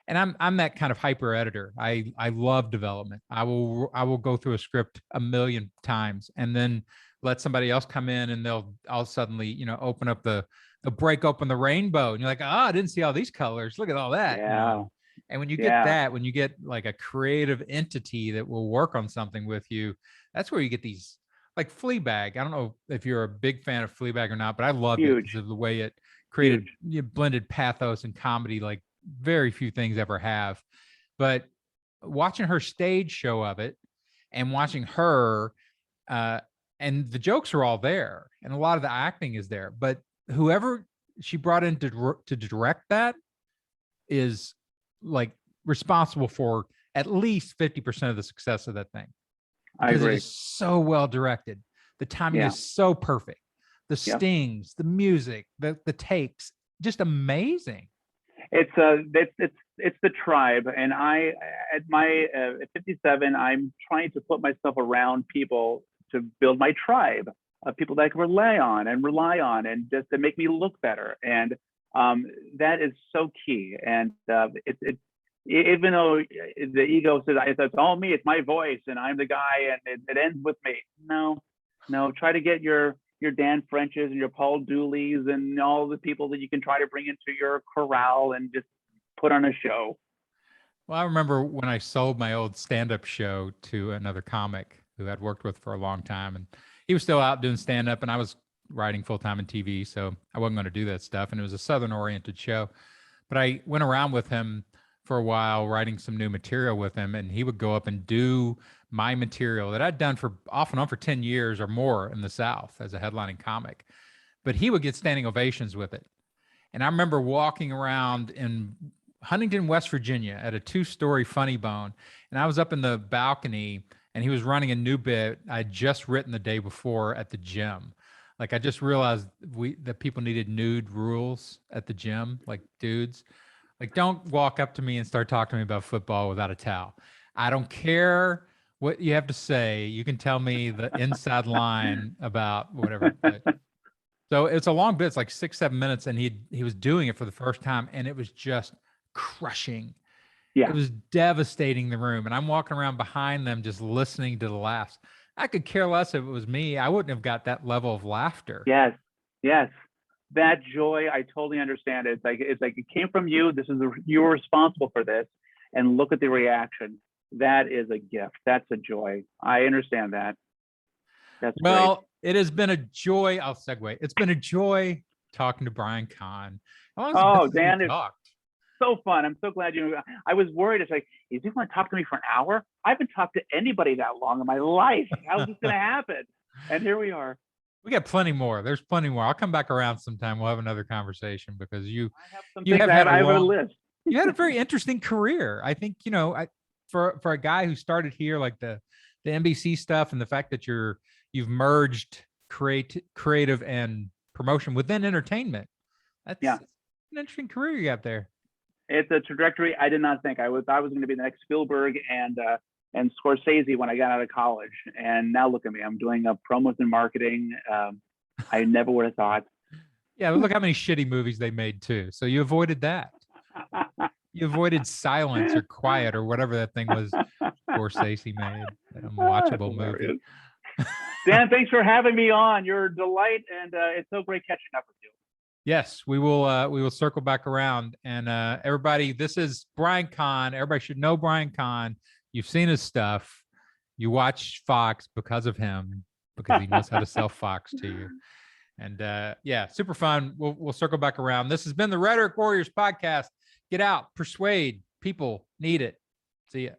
And I'm that kind of hyper editor. I love development. I will go through a script a million times and then let somebody else come in, and I'll suddenly, you know, they'll break open the rainbow, and you're like, I didn't see all these colors. Look at all that.
Yeah.
You know? And when you get that, when you get like a creative entity that will work on something with you, that's where you get these, like Fleabag. I don't know if you're a big fan of Fleabag or not, but I loved it because of the way it created, blended pathos and comedy like very few things ever have. But watching her stage show of it and watching her, and the jokes are all there, and a lot of the acting is there, but whoever she brought in to direct that is like responsible for at least 50% of the success of that thing.
I agree.
It is so well directed. The timing is so perfect. The stings, the music, the takes, just amazing.
It's the tribe, and at 57, I'm trying to put myself around people to build my tribe of people that I can rely on, and just to make me look better, and that is so key. And even though the ego says it's all me, it's my voice, and I'm the guy, and it ends with me. No, try to get your Dan Frenches and your Paul Dooleys and all the people that you can try to bring into your corral and just put on a show.
Well, I remember when I sold my old stand-up show to another comic who I'd worked with for a long time, and he was still out doing stand-up, and I was writing full-time in TV, so I wasn't going to do that stuff. And it was a Southern-oriented show, but I went around with him for a while, writing some new material with him, and he would go up and do my material that I'd done for off and on for 10 years or more in the South as a headlining comic, but he would get standing ovations with it. And I remember walking around in Huntington, West Virginia at a 2-story Funny Bone, and I was up in the balcony, and he was running a new bit I'd just written the day before at the gym. Like, I just realized that people needed nude rules at the gym, like dudes. Like, don't walk up to me and start talking to me about football without a towel. I don't care what you have to say. You can tell me the inside line about whatever. So it's a long bit. It's like 6-7 minutes, and he was doing it for the first time, and it was just crushing. Yeah. It was devastating the room, and I'm walking around behind them just listening to the laughs. I could care less if it was me. I wouldn't have got that level of laughter.
Yes. That joy, I totally understand it. It's like it came from you. You were responsible for this, and look at the reaction. That is a gift. That's a joy. I understand that. That's
well,
great.
It has been a joy. I'll segue. It's been a joy talking to Brian Kahn.
Dan, it's so fun. I'm so glad I was worried. It's like, is he going to talk to me for an hour? I haven't talked to anybody that long in my life. How's this going to happen? And here we are.
We got plenty more. There's plenty more. I'll come back around sometime. We'll have another conversation, because you
have a list.
You had a very interesting career. I think, for a guy who started here, like the NBC stuff, and the fact that you've merged creative and promotion within entertainment. That's an interesting career you got there.
It's a trajectory I did not think I was going to be the next Spielberg and Scorsese when I got out of college. And now look at me, I'm doing promos and marketing. I never would have thought.
Yeah, but look how many shitty movies they made too. So you avoided that. You avoided Silence or Quiet or whatever that thing was Scorsese made. That unwatchable movie.
Dan, thanks for having me on. You're a delight, and it's so great catching up with you.
Yes, we will circle back around. And everybody, this is Brian Kahn. Everybody should know Brian Kahn. You've seen his stuff. You watch Fox because of him, because he knows how to sell Fox to you. And yeah, super fun. We'll circle back around. This has been the Rhetoric Warriors podcast. Get out, persuade people, need it. See ya.